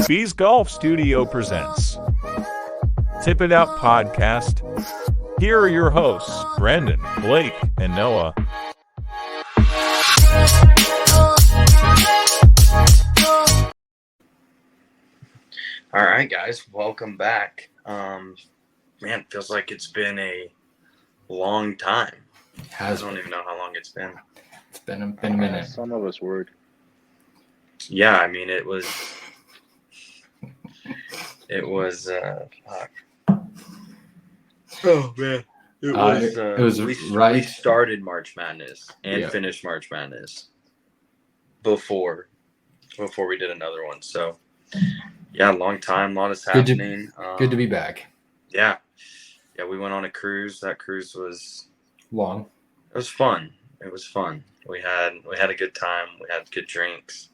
Bees Golf Studio presents Tip It Out Podcast. Here are your hosts, Brandon, Blake, and Noah. All right, guys, welcome back. Man, feels like it's been a long time. I don't even know how long it's been. It's been a minute. Some of us worried. Yeah, I mean, it was. Fuck. Oh man, it was. We started March Madness and finished March Madness before we did another one. So yeah, long time, a lot is happening. Good to be back. Yeah, we went on a cruise. That cruise was long. It was fun. We had a good time. We had good drinks.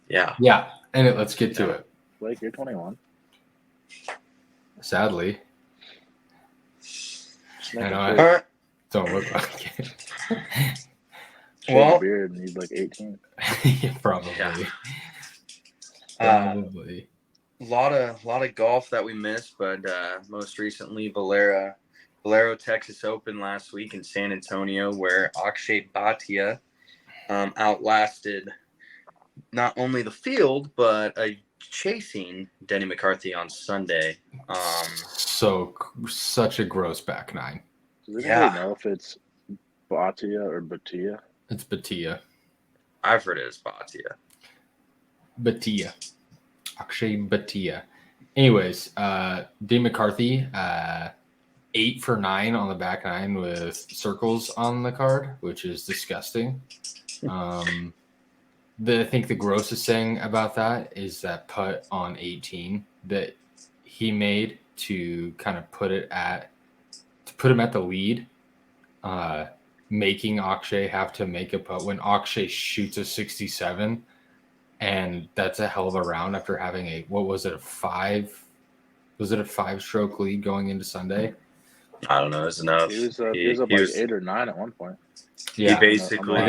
Yeah, and let's get to it. Blake, you're 21. Sadly. I know. Don't look like it. Well, beard and he's like 18. Probably. Yeah. Probably. A lot of golf that we missed, but most recently Valero Texas Open last week in San Antonio, where Akshay Bhatia outlasted not only the field but chasing Denny McCarthy on Sunday. Such a gross back nine. Does anybody know if it's Bhatia or Bhatia? It's Bhatia. I've heard it as Bhatia. Bhatia. Akshay Bhatia. Anyways, Denny McCarthy, 8 for 9 on the back nine with circles on the card, which is disgusting. I think the grossest thing about that is that putt on 18 that he made to kind of put him at the lead, making Akshay have to make a putt when Akshay shoots a 67, and that's a hell of a round after having a 5-stroke lead going into Sunday. I don't know. It's enough. He was up like 8 or 9 at one point. Yeah, he basically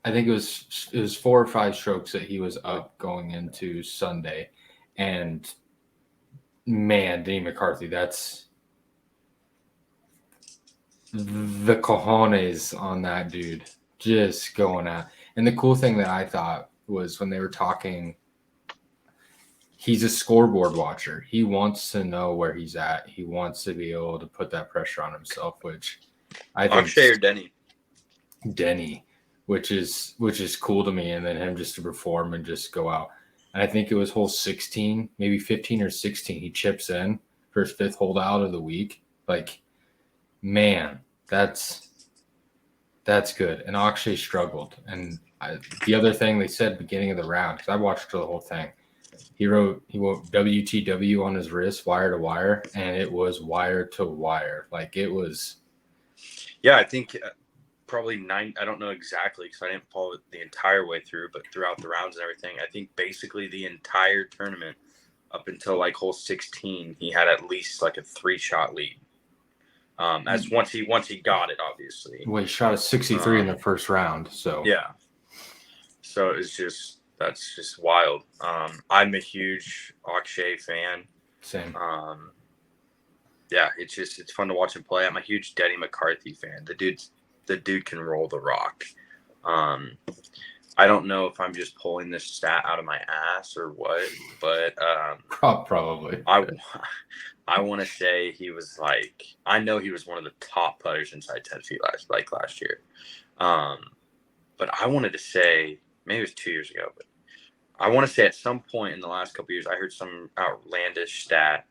I think it was 4 or 5 strokes that he was up going into Sunday, and man, Denny McCarthy, that's the cojones on that dude, just going out. And the cool thing that I thought was when they were talking, he's a scoreboard watcher. He wants to know where he's at. He wants to be able to put that pressure on himself, which I think Akshay or Denny, which is cool to me. And then him just to perform and just go out. And I think it was hole 16, maybe 15 or 16. He chips in for his 5th holdout of the week. Like, man, that's good. And Akshay struggled. And the other thing they said beginning of the round, because I watched the whole thing, he wrote WTW on his wrist, wire to wire, and it was wire to wire. Like, it was. Yeah, I think probably 9. I don't know exactly because I didn't follow it the entire way through, but throughout the rounds and everything, I think basically the entire tournament up until like hole 16, he had at least like a 3-shot lead. As once he got it, obviously. Well, he shot a 63 in the first round, so yeah. So that's just wild. I'm a huge Akshay fan. Same. Yeah, it's fun to watch him play. I'm a huge Denny McCarthy fan. The dude can roll the rock. I don't know if I'm just pulling this stat out of my ass or what, but probably. I want to say he was like, I know he was one of the top putters inside 10 feet last year. But I wanted to say, maybe it was 2 years ago, but I want to say at some point in the last couple of years, I heard some outlandish stat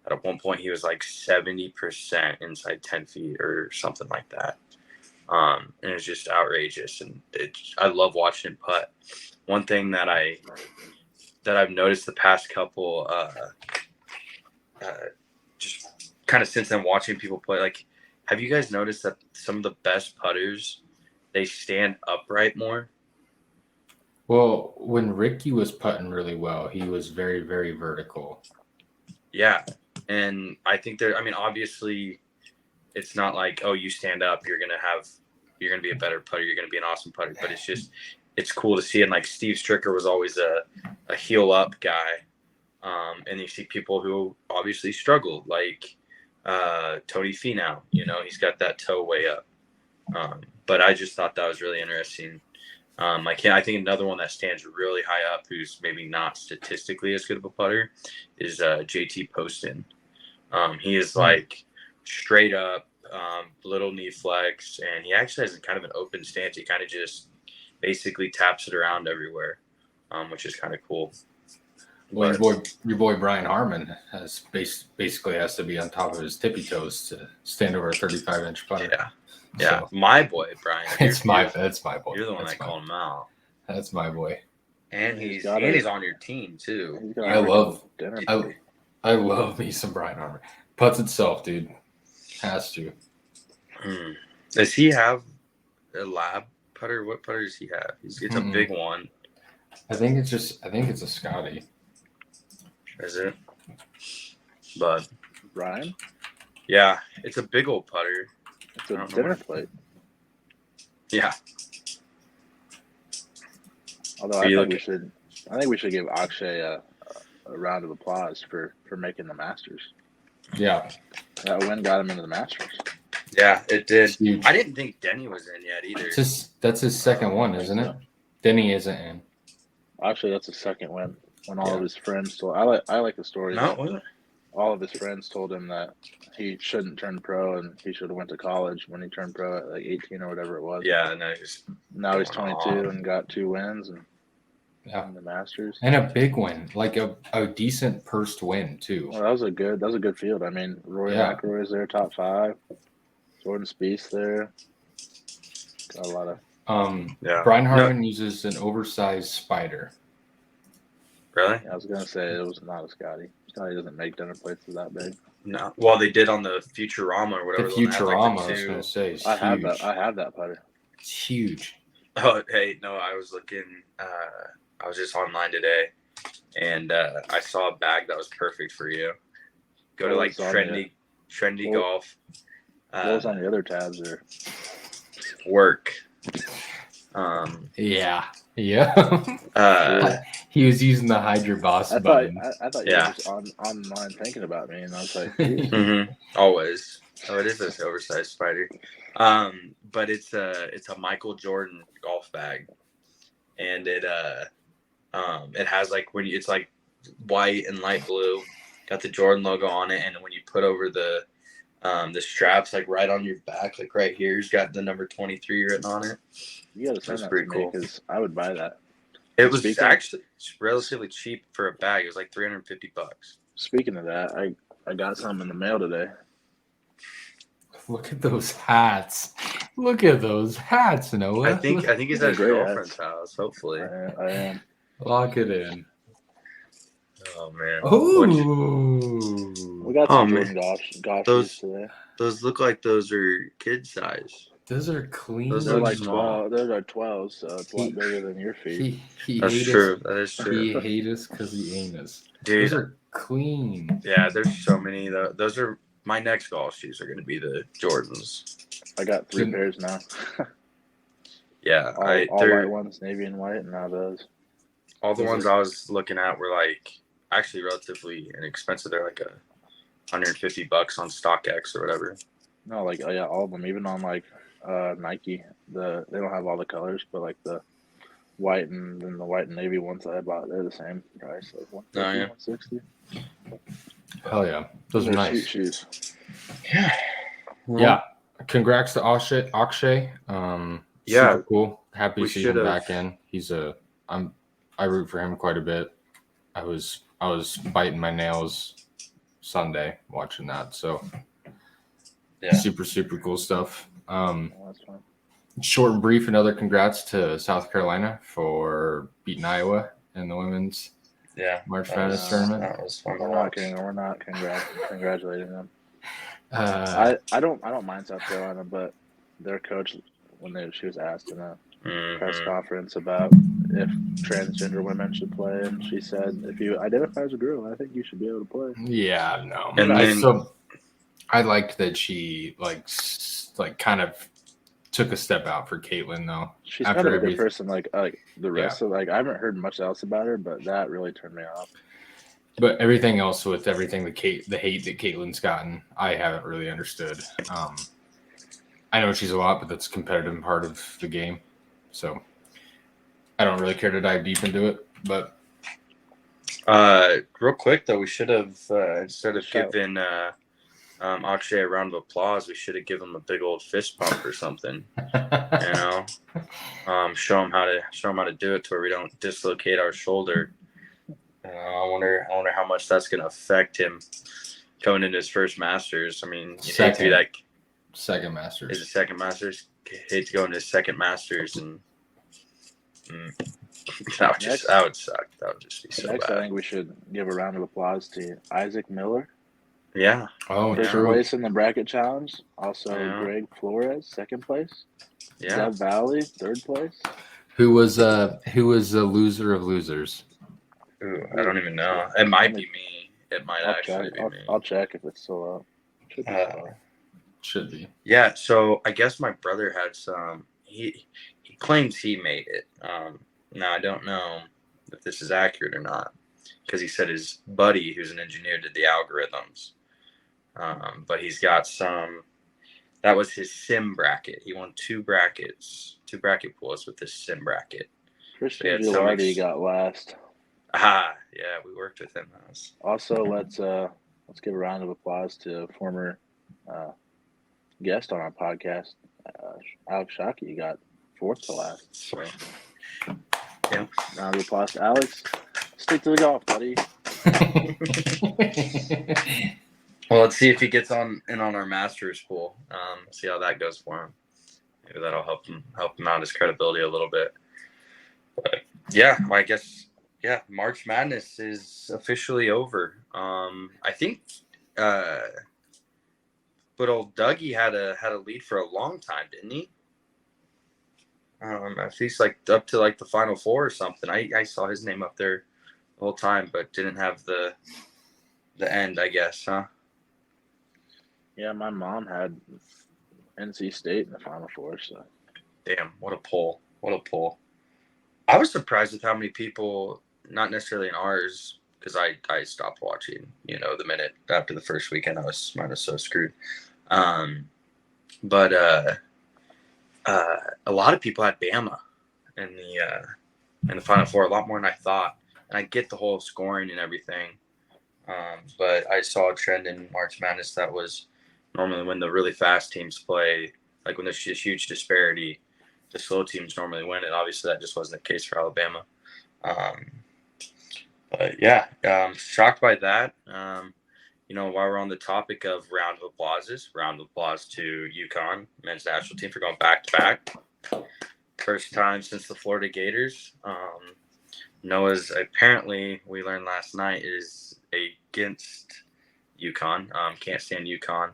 that at one point he was like 70% inside 10 feet or something like that. And it's just outrageous. And I love watching him putt. One thing that I've noticed the past couple, just kind of since I'm watching people play, like, have you guys noticed that some of the best putters, they stand upright more? Well, when Ricky was putting really well, he was very, very vertical. Yeah. And I think obviously it's not like, oh, you stand up, you're going to be a better putter. You're going to be an awesome putter. But it's cool to see. And like Steve Stricker was always a heel up guy. And you see people who obviously struggle, like Tony Finau, he's got that toe way up. But I just thought that was really interesting. I think another one that stands really high up, who's maybe not statistically as good of a putter, is JT Poston. He is like straight up, little knee flex, and he actually has kind of an open stance. He kind of just basically taps it around everywhere, which is kind of cool. Well, your boy Brian Harmon basically has to be on top of his tippy toes to stand over a 35-inch putter. Yeah, so, my boy Brian. That's my boy. You're the one that called him out. That's my boy. And he's on your team too. I love me some Brian Harmon. Putts itself, dude. Has to. Does he have a lab putter? What putter does he have? It's a big one. I think it's a Scotty. Is it? But Brian? Yeah, it's a big old putter. It's a dinner plate. Yeah. Although I think we should give Akshay a round of applause for making the Masters. Yeah. That win got him into the Masters. Yeah, it did. Huge. I didn't think Denny was in yet either. That's his second one, isn't it? Denny isn't in. Actually, that's his second win. When all of his friends told, I like the story. No, all of his friends told him that he shouldn't turn pro and he should have went to college when he turned pro at like 18 or whatever it was. Yeah, now he's 22 and got 2 wins and the Masters. And a big win, like a decent pursed win too. Well, that was a good field. I mean, Rory McIlroy is there, top 5. Jordan Spieth there. Got a lot of. Brian Harmon uses an oversized spider. Really? I was gonna say it was not a Scotty. Scotty doesn't make dinner plates that big. No. Well, they did on the Futurama or whatever. The Futurama, I was gonna say, is I huge. have that putter. It's huge. Oh, hey, no, I was looking. I was just online today, and I saw a bag that was perfect for you. Go to like trendy golf. What was on the other tabs there? Work. Yeah. He Uh, was using the hide your boss button. I thought you were just online thinking about me, and I was like, always. Oh, it is this oversized spider. But it's a Michael Jordan golf bag, and it has like it's like white and light blue, got the Jordan logo on it, and when you put over the straps like right on your back, like right here, it's got the number 23 written on it. You gotta send that to me because I would buy that. It was actually relatively cheap for a bag. It was like $350. Speaking of that, I got some in the mail today. Look at those hats. Noah. I think he's at his girlfriend's house, hopefully. I am. Lock it in. Oh, man. Ooh. We got some Jordan golf shoes today. Those look like those are kid size. Those are clean. They're like 12. Those are 12, so it's a lot bigger than your feet. That's true. That is true. He hate us because he ain't us. Dude, those are clean. Yeah, there's so many. Those are my next golf shoes. Are going to be the Jordans. I got 3 pairs now. Yeah, all white ones, navy and white, and now those. All the ones I was looking at were like actually relatively inexpensive. They're like $150 on StockX or whatever. No, like all of them, even on like Nike. They don't have all the colors, but like the white and then the white and navy ones I bought, they're the same price, like $150, $160. Hell yeah, those are nice shoes. Yeah. Yeah. Congrats to Akshay. Super cool. Happy to see him back in. I root for him quite a bit. I was biting my nails Sunday watching that. So super cool stuff. That's fun. Short and brief, another congrats to South Carolina for beating Iowa in the women's March Madness tournament. That was fun. We're not congratulating them. I don't mind South Carolina, but their coach, when she was asked in a press conference about if transgender women should play, and she said, if you identify as a girl, I think you should be able to play. Yeah, no. And then- I liked that she like kind of took a step out for Caitlyn though. She's After kind of a good everything- person. Like the rest of I haven't heard much else about her, but that really turned me off. But everything else with everything the hate that Caitlyn's gotten, I haven't really understood. I know she's a lot, but that's a competitive part of the game. So I don't really care to dive deep into it. But real quick though, we should have instead of giving Akshay a round of applause, we should have given him a big old fist bump or something. You know, show him how to do it to where we don't dislocate our shoulder. I wonder how much that's going to affect him going into his first Masters. I mean, you hate to be that second Masters. Is it second Masters? Hate to go into his second Masters and that would suck. That would just be so next, bad. I think we should give a round of applause to Isaac Miller. Yeah. Oh, First true. place in the bracket challenge. Also, Yeah. Greg Flores, second place. Yeah. Dev Valley, third place. Who was the loser of losers? Ooh, I don't even know. It might be me. It might actually be me. I'll check if it's still up. Should be still up. Should be. Yeah, so I guess my brother had some. He claims he made it. Now I don't know if this is accurate or not, because he said his buddy, who's an engineer, did the algorithms. But he's got some. That was his sim bracket. He won two bracket pools with this sim bracket. Christian Gilardi got last. Yeah, we worked with him. Also, let's give a round of applause to a former guest on our podcast, Alex Shockey. Got fourth to last. So, yeah. Round of applause to Alex. Stick to the golf, buddy. Well, let's see if he gets in on our Masters pool. See how that goes for him. Maybe that'll help him out his credibility a little bit. But yeah, I guess March Madness is officially over. I think but old Dougie had a lead for a long time, didn't he? At least like up to like the Final Four or something. I saw his name up there the whole time, but didn't have the end, I guess, huh? Yeah, my mom had NC State in the Final Four. So, damn, what a pull! What a pull! I was surprised with how many people, not necessarily in ours, because I stopped watching. You know, the minute after the first weekend, I was so screwed. But a lot of people had Bama in the Final Four, a lot more than I thought. And I get the whole scoring and everything, but I saw a trend in March Madness that was normally when the really fast teams play, like when there's just huge disparity, the slow teams normally win, and obviously that just wasn't the case for Alabama. But yeah, shocked by that. While we're on the topic of round of applause to UConn men's national team for going back to back. First time since the Florida Gators. Noah's, apparently, we learned last night, is against UConn. Can't stand UConn.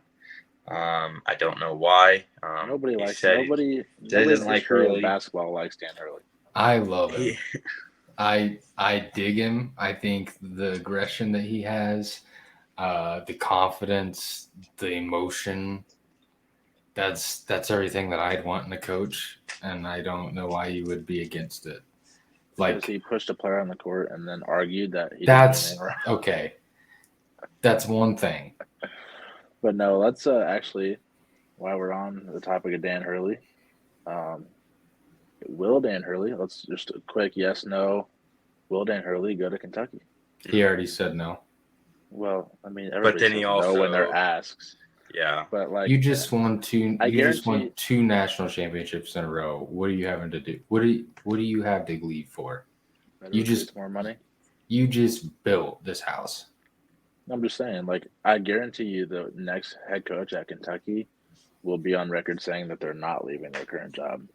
I don't know why. Nobody doesn't like Hurley. Basketball likes Dan Hurley. I love him. I dig him. I think the aggression that he has, the confidence, the emotion, that's everything that I'd want in a coach, and I don't know why you would be against it. Because he pushed a player on the court and then argued that he that's okay. That's one thing. But no, let's actually, while we're on the topic of Dan Hurley, will Dan Hurley, let's just a quick yes, no, will Dan Hurley go to Kentucky? He already said no. Well, I mean, everybody then he says also, no when they're asked. Yeah. But like you just won two two national championships in a row. What are you having to do? What do you have to leave for? You just more money. You just built this house. I'm just saying, like, I guarantee you the next head coach at Kentucky will be on record saying that they're not leaving their current job.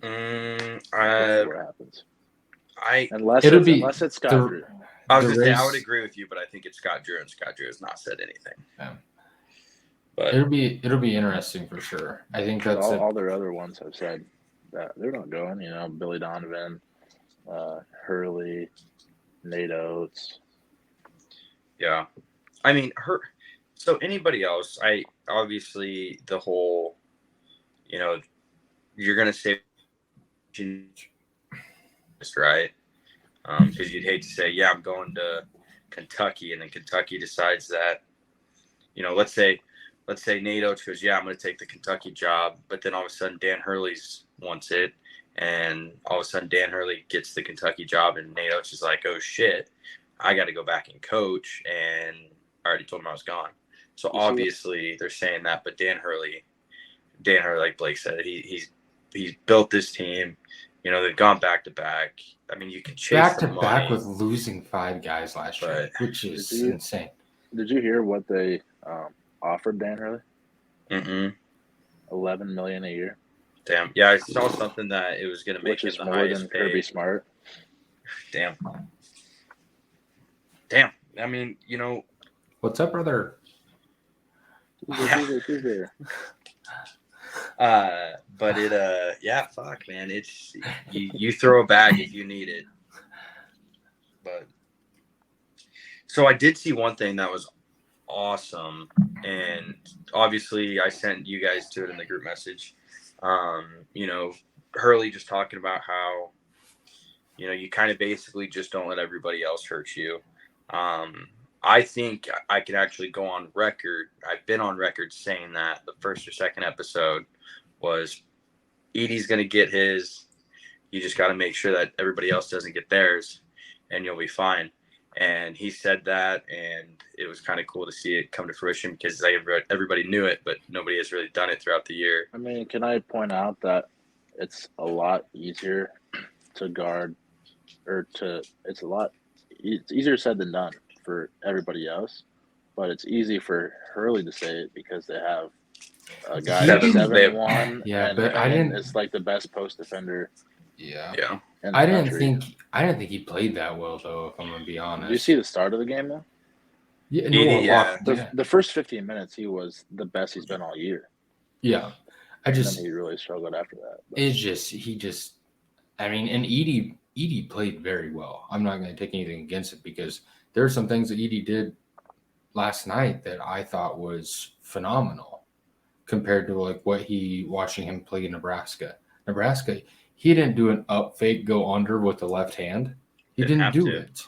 What happens? Unless it's Scott Drew. I was going to say, I would agree with you, but I think it's Scott Drew, and Scott Drew has not said anything. Yeah. But it'll be interesting for sure. I think that's all their other ones have said that they're not going. You know, Billy Donovan, Hurley, Nate Oates. Yeah. I mean, so anybody else, obviously the whole, you're going to say, right? Because you'd hate to say, yeah, I'm going to Kentucky, and then Kentucky decides that, let's say Nate Oates goes, yeah, I'm going to take the Kentucky job, but then all of a sudden Dan Hurley's wants it, and all of a sudden Dan Hurley gets the Kentucky job, and Nate Oates is like, oh shit, I got to go back and coach, and I already told him I was gone. So obviously they're saying that, but Dan Hurley, like Blake said, he's built this team. They've gone back to back. I mean, you can chase back the to money, back with losing 5 guys last year, which is insane. Did you hear what they offered Dan Hurley? $11 million a year. Damn. Yeah, I saw something that it was going to make him the highest paid. Kirby Smart. Damn. I mean, What's up, brother? But fuck, man. It's you throw a bag if you need it. But so I did see one thing that was awesome, and obviously I sent you guys to it in the group message. Hurley just talking about how, you kind of basically just don't let everybody else hurt you. I think I can actually go on record. I've been on record saying that the first or second episode was Edie's going to get his. You just got to make sure that everybody else doesn't get theirs, and you'll be fine. And he said that, and it was kind of cool to see it come to fruition because everybody knew it, but nobody has really done it throughout the year. I mean, can I point out that it's a lot easier to guard, it's easier said than done for everybody else, but it's easy for Hurley to say it because they have a guy 7'1". Yeah, but I didn't. It's like the best post defender. Yeah. I didn't think he played that well though. If I'm gonna be honest. Did you see the start of the game though? Yeah. The first 15 minutes, he was the best he's been all year. Yeah, and then he really struggled after that. But. And Edie played very well. I'm not going to take anything against it because there are some things that Edie did last night that I thought was phenomenal compared to like watching him play in Nebraska. He didn't do an up fake go under with the left hand. He didn't do it.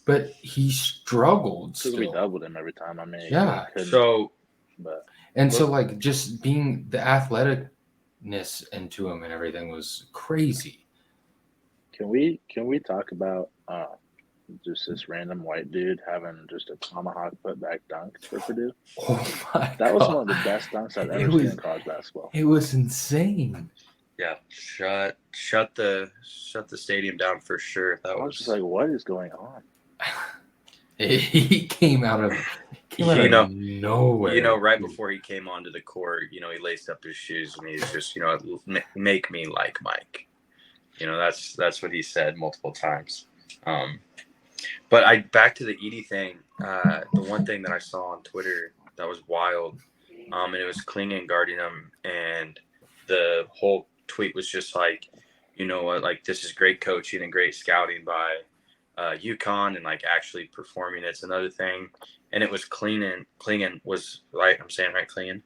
But he struggled still. Because we doubled him every time. I mean, yeah. So just being the athleticness into him and everything was crazy. Can we talk about just this random white dude having just a tomahawk putback dunk for Purdue? Oh my That was one of the best dunks I've ever seen in college basketball. It was insane. Yeah, shut the stadium down for sure. I was just like, what is going on? He came out of nowhere. Right before he came onto the court, he laced up his shoes and he's just, make me like Mike. That's what he said multiple times. But back to the Edie thing. The one thing that I saw on Twitter that was wild, and it was Klingon guarding him, and the whole tweet was just like, like this is great coaching and great scouting by UConn, and like actually performing. It's another thing. And it was Klingon was right. I'm saying right. Klingon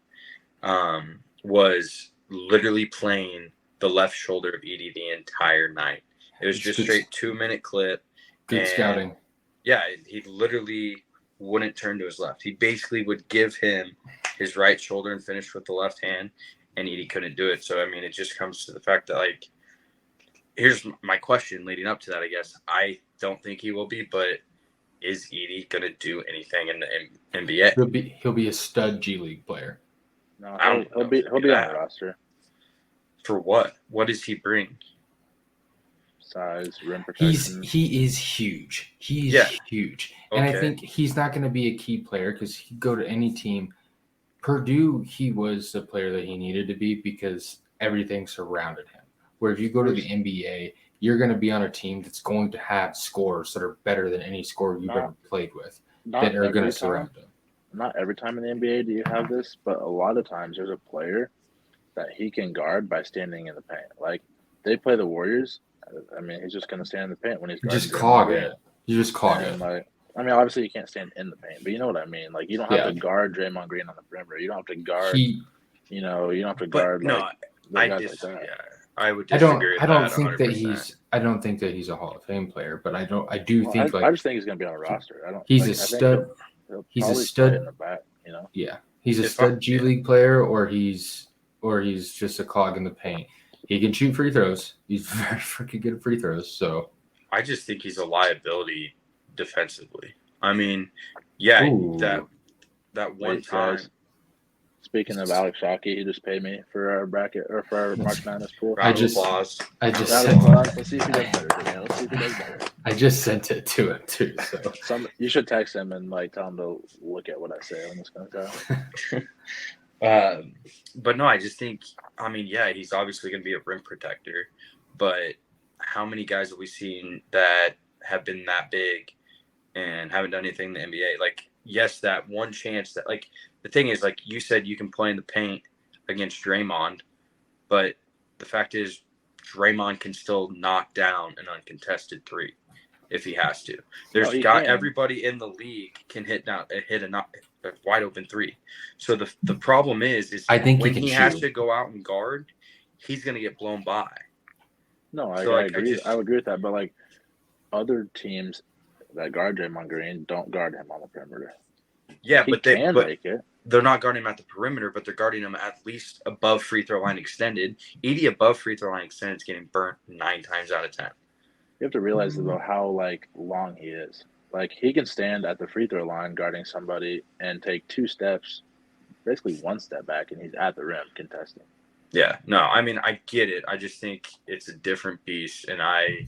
was literally playing the left shoulder of Edie the entire night. It was just straight 2-minute clip. Good scouting. Yeah, he literally wouldn't turn to his left. He basically would give him his right shoulder and finish with the left hand, and Edie couldn't do it. So, I mean, it just comes to the fact that, like, here's my question leading up to that, I guess. I don't think he will be, but is Edie going to do anything in the NBA? He'll be a stud G League player. No, he'll be on the roster. For what? What does he bring? Size, rim protection. He is huge. He's huge. And I think he's not going to be a key player because he could go to any team. Purdue, he was the player that he needed to be because everything surrounded him. Where if you go to the NBA, you're going to be on a team that's going to have scores that are better than any score you've ever played with that are going to surround him. Not every time in the NBA do you have this, but a lot of times there's a player that he can guard by standing in the paint. Like, they play the Warriors, I mean, he's just gonna stand in the paint when he's You guarding just Draymond clog Green. it. You just clog And it. like, I mean, obviously you can't stand in the paint, but you know what I mean. Like, you don't have Yeah. to guard Draymond Green on the perimeter. You don't have to guard. He. You know, you don't have to But guard no, like those guys like that. yeah, I would I disagree don't. I with don't that think that 100%. I don't think that he's a Hall of Fame player, but I do Well, think I just think he's gonna be on a roster. I don't. he's Like, a I think stud. he'll He's a probably stud. play in the back. You know. Yeah, he's a If stud G yeah. League player, or he's just a cog in the paint. He can shoot free throws. He's very freaking good at free throws. So I just think he's a liability defensively. I mean, yeah, Ooh. that one Wait, time. guys. Speaking of Alex Shockey, he just paid me for our bracket or for our March Madness pool. Round of just- applause. I just Round of sent, applause. Let's see if he does better today. Let's see if he does better. I just sent it to him too. So You should text him and like tell him to look at what I say on this kind of time. But no, I just think, I mean, yeah, he's obviously going to be a rim protector, but how many guys have we seen that have been that big and haven't done anything in the NBA? Like, yes, that one chance that, like, the thing is, like you said, you can play in the paint against Draymond, but the fact is, Draymond can still knock down an uncontested three if he has to. There's everybody in the league can hit a wide open three. So the problem is I think when he has shoot. to go out and guard, he's going to get blown by. No, I So, agree. I would agree with that. But like other teams that guard Draymond Green don't guard him on the perimeter. Yeah, He can make it. They're not guarding him at the perimeter, but they're guarding him at least above free throw line extended. Edie above free throw line extended is getting burnt 9 times out of 10. You have to realize though how like long he is. Like he can stand at the free throw line guarding somebody and take 2 steps, basically 1 step back, and he's at the rim contesting. Yeah, no, I mean, I get it. I just think it's a different beast, and I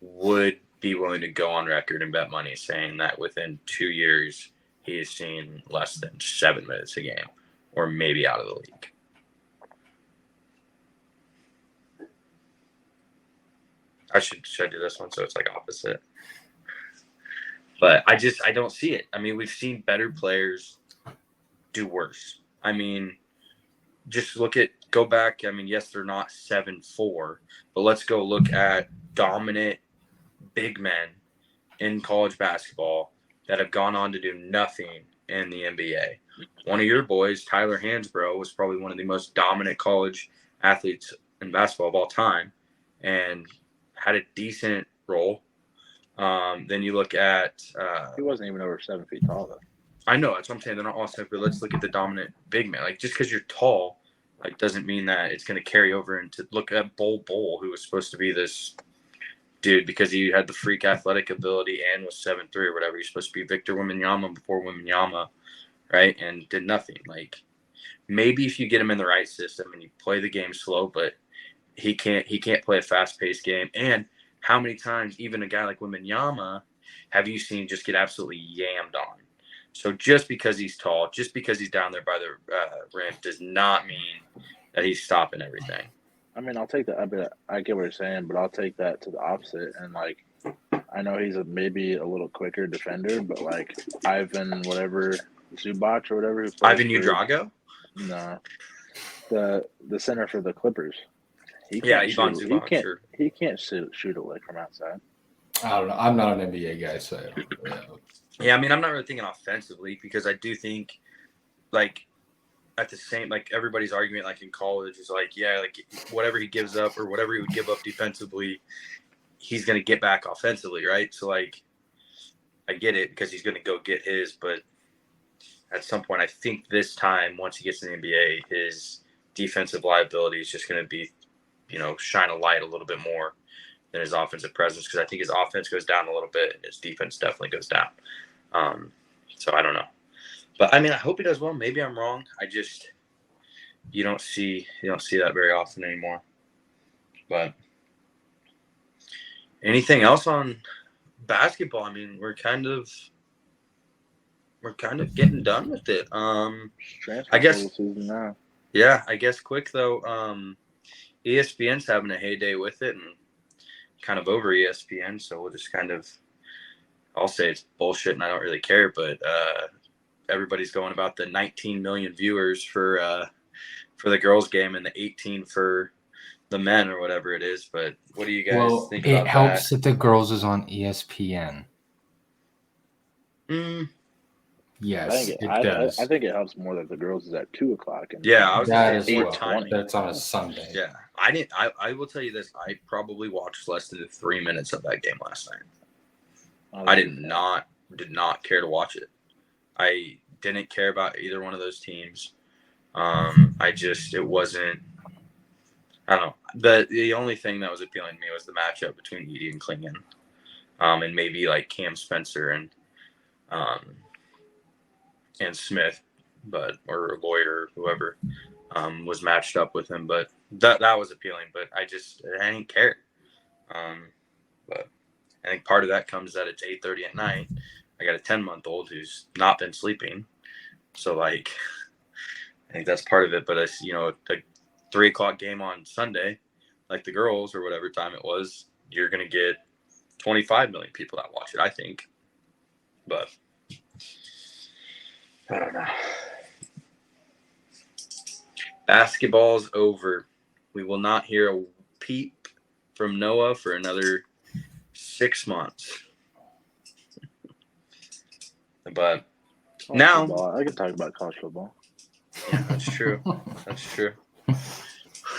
would be willing to go on record and bet money saying that within 2 years he has seen less than 7 minutes a game, or maybe out of the league. Should I do this one so it's like opposite? But I don't see it. I mean, we've seen better players do worse. I mean, just go back. I mean, yes, they're not 7'4", but let's go look at dominant big men in college basketball that have gone on to do nothing in the NBA. One of your boys, Tyler Hansbrough, was probably one of the most dominant college athletes in basketball of all time and had a decent role. Then you look at he wasn't even over 7 feet tall though. I know, that's what I'm saying. They're not all separate. Let's look at the dominant big man. Like, just because you're tall, like, doesn't mean that it's going to carry over into look at Bol, who was supposed to be this dude because he had the freak athletic ability and was 7'3" or whatever. He's supposed to be Victor Wembanyama before Wembanyama, right? And did nothing. Like, maybe if you get him in the right system and you play the game slow, but he can't play a fast-paced game. And how many times even a guy like Wembanyama have you seen just get absolutely yammed on? So just because he's tall, just because he's down there by the rim does not mean that he's stopping everything. I mean, I'll take that. I get what you're saying, but I'll take that to the opposite. And like, I know he's maybe a little quicker defender, but like Ivan, whatever, Zubac or whatever. Ivan Udrago? No, the center for the Clippers. Ivan Zubac. He can't shoot a lick from outside. I don't know. I'm not an NBA guy, so yeah. I mean, I'm not really thinking offensively because I do think, like, at the same, like everybody's argument, like in college, is like, yeah, like whatever he gives up or whatever he would give up defensively, he's gonna get back offensively, right? So like, I get it because he's gonna go get his, but at some point, I think this time once he gets in the NBA, his defensive liability is just gonna be, shine a light a little bit more than his offensive presence because I think his offense goes down a little bit and his defense definitely goes down. So I don't know. But I mean, I hope he does well. Maybe I'm wrong. You don't see that very often anymore. But anything else on basketball? I mean, we're kind of getting done with it. I guess. Yeah, I guess quick though. ESPN's having a heyday with it and kind of over ESPN, so we'll just I'll say it's bullshit and I don't really care, but everybody's going about the 19 million viewers for the girls game and the 18 for the men or whatever it is. But what do you guys Well, think it about helps that the girls is on ESPN. that? Yes, it does. I think it helps more that the girls is at 2:00. And Yeah, I was that gonna as say more well. timing. That's on a Sunday. Yeah, I will tell you this. I probably watched less than 3 minutes of that game last night. I did not care to watch it. I didn't care about either one of those teams. It wasn't. I don't know. The only thing that was appealing to me was the matchup between Edie and Klingon, and maybe like Cam Spencer and Smith, or Lloyd or whoever was matched up with him. But that was appealing. But I didn't care. But I think part of that comes that it's 8:30 at night. I got a 10-month-old who's not been sleeping, so like I think that's part of it. But a 3:00 game on Sunday, like the girls or whatever time it was, you're gonna get 25 million people that watch it, I think. But I don't know. Basketball's over. We will not hear a peep from Noah for another 6 months. But now football. I can talk about college football. Yeah, that's true. That's true.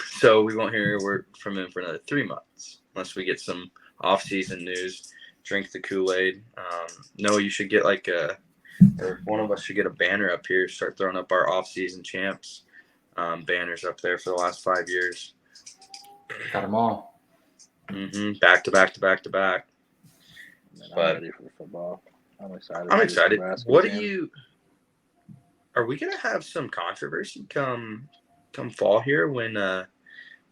So we won't hear a word from him for another 3 months unless we get some off-season news. Drink the Kool-Aid. No, you should get or one of us should get a banner up here. Start throwing up our off-season champs banners up there for the last 5 years. Got them all. Back to back to back to back. I'm ready for football. I'm excited. I'm excited. Are we gonna have some controversy come fall here when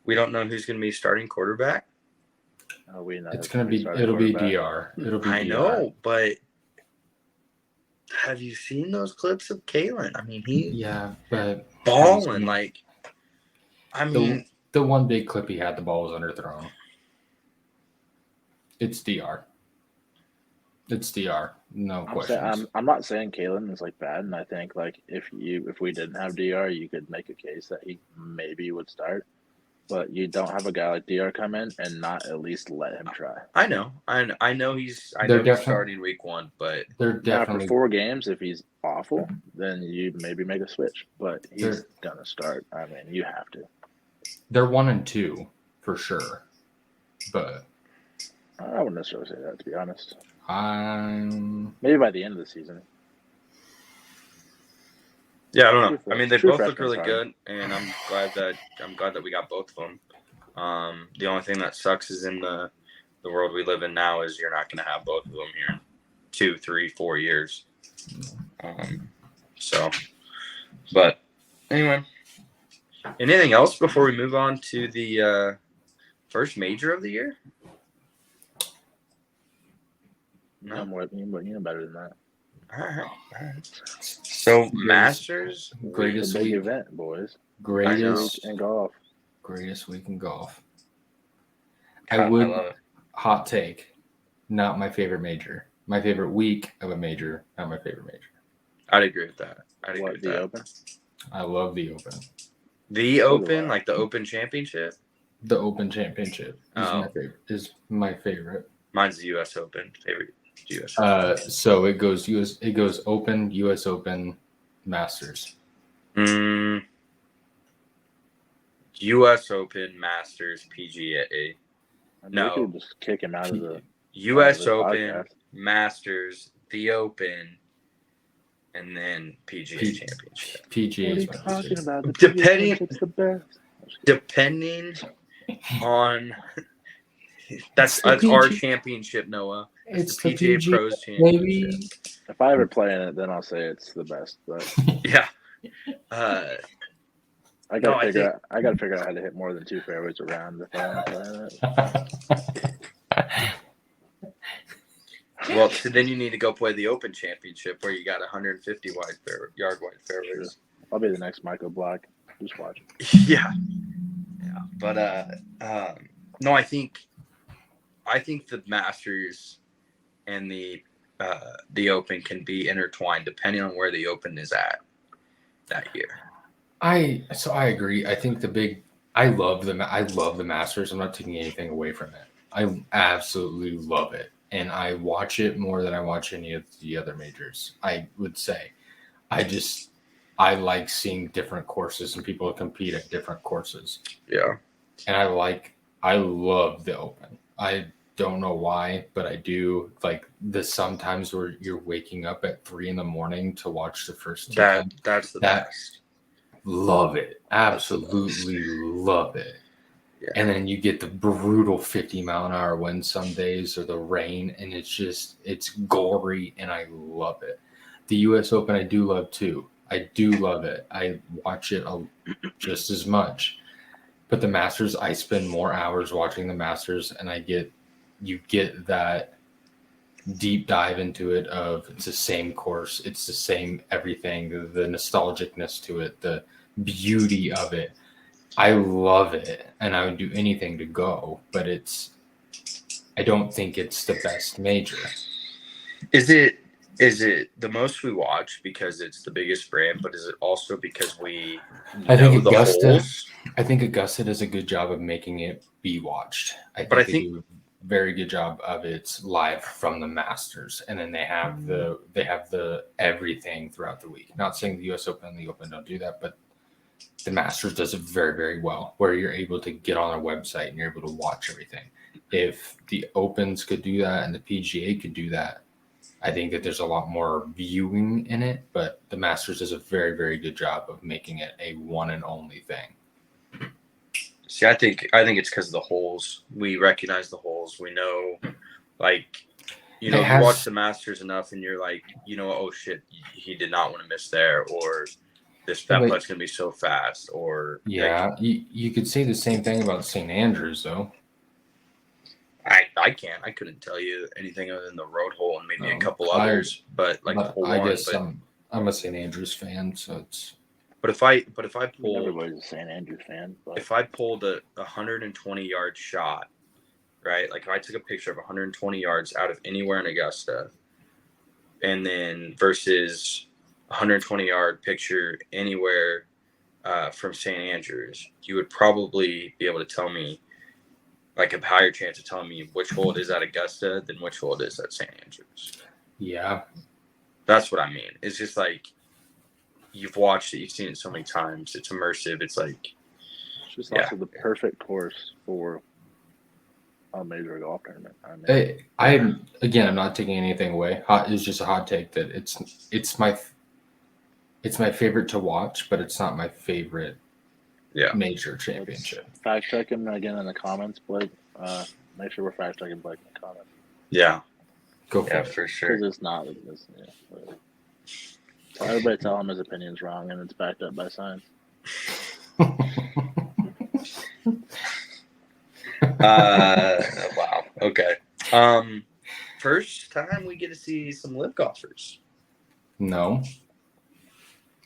we don't know who's gonna be starting quarterback? It's gonna be. It'll be DR. I know, but have you seen those clips of Kalen? I mean, but balling the one big clip he had, the ball was underthrown. It's DR. It's DR. No questions. I'm not saying Kalen is bad, and I think if we didn't have DR, you could make a case that he maybe would start. But you don't have a guy like DR come in and not at least let him try. I know he's starting week 1, but they're definitely for 4 games. If he's awful, then you maybe make a switch. But he's gonna start. I mean, you have to. They're 1-2 for sure, but I wouldn't necessarily say that, to be honest. Maybe by the end of the season. Yeah, I don't know. I mean, they both look really good, and I'm glad that we got both of them. The only thing that sucks is in the world we live in now is you're not going to have both of them here in 2, 3, 4 years. But anyway, anything else before we move on to the first major of the year? No, you know better than that. All right. So Masters, greatest big week event, boys. Greatest week in golf. Greatest week in golf. I love it. Hot take. Not my favorite major. My favorite week of a major. Not my favorite major. I'd agree with that. Open? I love the Open. The Open, like the Open Championship. The Open Championship is my favorite. Mine's the U.S. Open. Favorite U.S. So it goes Open, U.S. Open, Masters. U.S. Open, Masters, PGA. No, you could just kick him out of the U.S. Open, podcast. Masters, the Open, and then PGA Championship. PGA is talking about. Depending on that's our championship, Noah. It's the PGA Pros Championship. Maybe. If I ever play in it, then I'll say it's the best. But yeah, I gotta figure out how to hit more than 2 fairways around if I want to play it. Well, so then you need to go play the Open Championship where you got 150 yard wide fairways. Sure. I'll be the next Michael Black. Just watch it. Yeah. But no, I think the Masters and the Open can be intertwined depending on where the Open is at that year. I agree. I think the big I love the Masters. I'm not taking anything away from it. I absolutely love it, and I watch it more than I watch any of the other majors. I would say, I like seeing different courses and people compete at different courses. Yeah. And I love the Open. I don't know why, but I do like the sometimes where you're waking up at 3 a.m. to watch the first tee. That's the That best. love it. Absolutely love it. Yeah. And then you get the brutal 50-mile-an-hour wind some days or the rain, and it's gory, and I love it. The U.S. Open I do love too. I do love it. I watch it just as much. But the Masters, I spend more hours watching the Masters, and you get that deep dive into it of it's the same course, it's the same everything, the nostalgicness to it, the beauty of it. I love it, and I would do anything to go, but I don't think it's the best major. Is it the most we watch because it's the biggest brand, but is it also because we know the holes? I think Augusta does a good job of making it be watched. I think they do a very good job of it's live from the Masters, and then they have the everything throughout the week. Not saying the U.S. Open and the Open don't do that, but the Masters does it very, very well, where you're able to get on a website and you're able to watch everything. If the Opens could do that and the PGA could do that, I think that there's a lot more viewing in it, but the Masters does a very, very good job of making it a one and only thing. See, I think it's because of the holes. We recognize the holes. We know, like, you watch the Masters enough, and you're like, oh shit, he did not want to miss there, or that putt's gonna be so fast, or you could say the same thing about St. Andrews, though. I can't. I couldn't tell you anything other than the road hole and maybe a couple others, but like hole I one. Guess I'm a St. Andrews fan, so it's. But if I pulled, everybody's a St. Andrews fan. But if I pulled a 120-yard shot, right? Like if I took a picture of 120 yards out of anywhere in Augusta, and then versus 120-yard picture anywhere from St. Andrews, you would probably be able to tell me, like a higher chance of telling me which hole it is at Augusta than which hole it is at St. Andrews. Yeah. That's what I mean. It's just like you've watched it, you've seen it so many times. It's immersive. It's like it's just also the perfect course for a major golf tournament. I mean, I'm not taking anything away. It's just a hot take that it's my favorite to watch, but it's not my favorite major championship. Fact check him again in the comments, Blake. Make sure we're fact checking Blake in the comments. Yeah. Go for it. For sure. Because it's not. So everybody tell him his opinion's wrong, and it's backed up by science. Wow. Okay. First time we get to see some live golfers. No.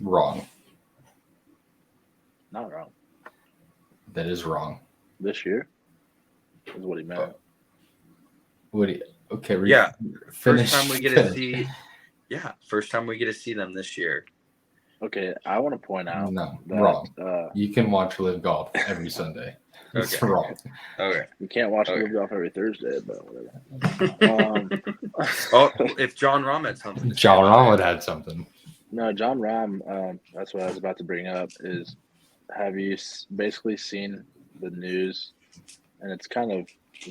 Wrong. Not wrong. That is wrong. This year is what he meant. Okay. First time we get to see. Yeah, first time we get to see them this year. Okay, I want to point out. No, wrong. You can watch live golf every Sunday. It's wrong. Okay. You can't watch live golf every Thursday, but whatever. If John Rahm had something. John Rahm would have something. No, John Rahm. That's what I was about to bring up. Is have you basically seen the news? And it's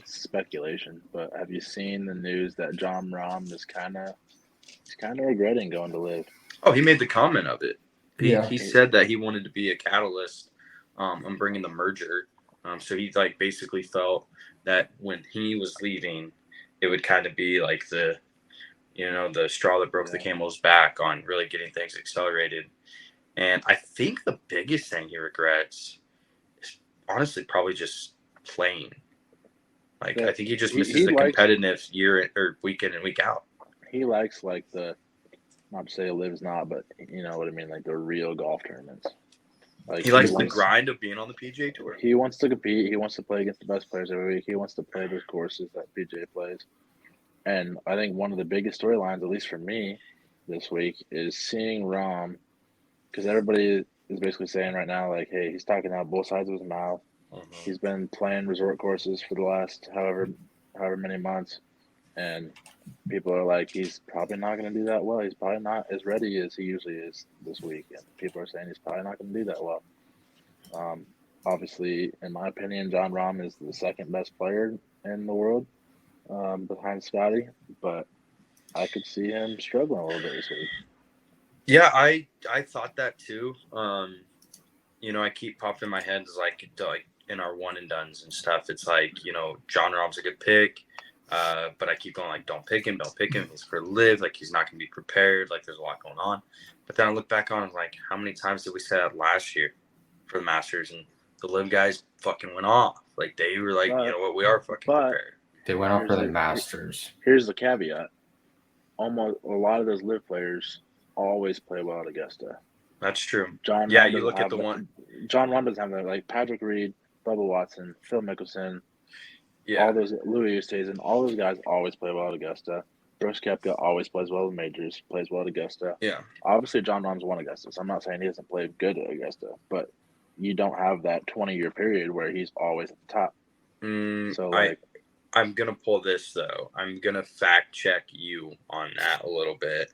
speculation, but have you seen the news that John Rahm is kind of regretting going to live? Oh, he made the comment of it. He said that he wanted to be a catalyst on bringing the merger. So he basically felt that when he was leaving, it would kind of be like the straw that broke the camel's back on really getting things accelerated. And I think the biggest thing he regrets is honestly probably just playing. I think he just misses the competitive year or week in and week out. He likes not to say lives not, but you know what I mean, like the real golf tournaments. He likes the grind of being on the PGA Tour. He wants to compete. He wants to play against the best players every week. He wants to play those courses that PGA plays. And I think one of the biggest storylines, at least for me, this week, is seeing Rahm, because everybody is basically saying right now, like, hey, he's talking out both sides of his mouth. He's been playing resort courses for the last however many months, and people are like, he's probably not going to do that well. He's probably not as ready as he usually is this week, and people are saying he's probably not going to do that well. Obviously, in my opinion, John Rahm is the second best player in the world, behind Scotty, but I could see him struggling a little bit this week. Yeah, I thought that too. I keep popping in my head is like in our one and dones and stuff. It's like, John Rahm's a good pick, but I keep going like, don't pick him. He's for live. Like, he's not going to be prepared. Like, there's a lot going on. But then I look back on it, like, how many times did we say that last year for the Masters, and the live guys fucking went off. Like, they were like, you know what, we are fucking prepared. They went off for the Masters. Here's the caveat: almost a lot of those live players always play well at Augusta. That's true. John yeah, Rahm you look at the that. one. John Rahm doesn't have that. Like Patrick Reed, Bubba Watson, Phil Mickelson, Yeah, all those Louis Oosthuizen, all those guys always play well at Augusta. Brooks Koepka always plays well in majors, plays well at Augusta. yeah. Obviously, John Rahm's won Augusta, so I'm not saying he hasn't played good at Augusta, but you don't have that 20-year period where he's always at the top. So, like, I'm going to pull this, though. I'm going to fact check you on that a little bit,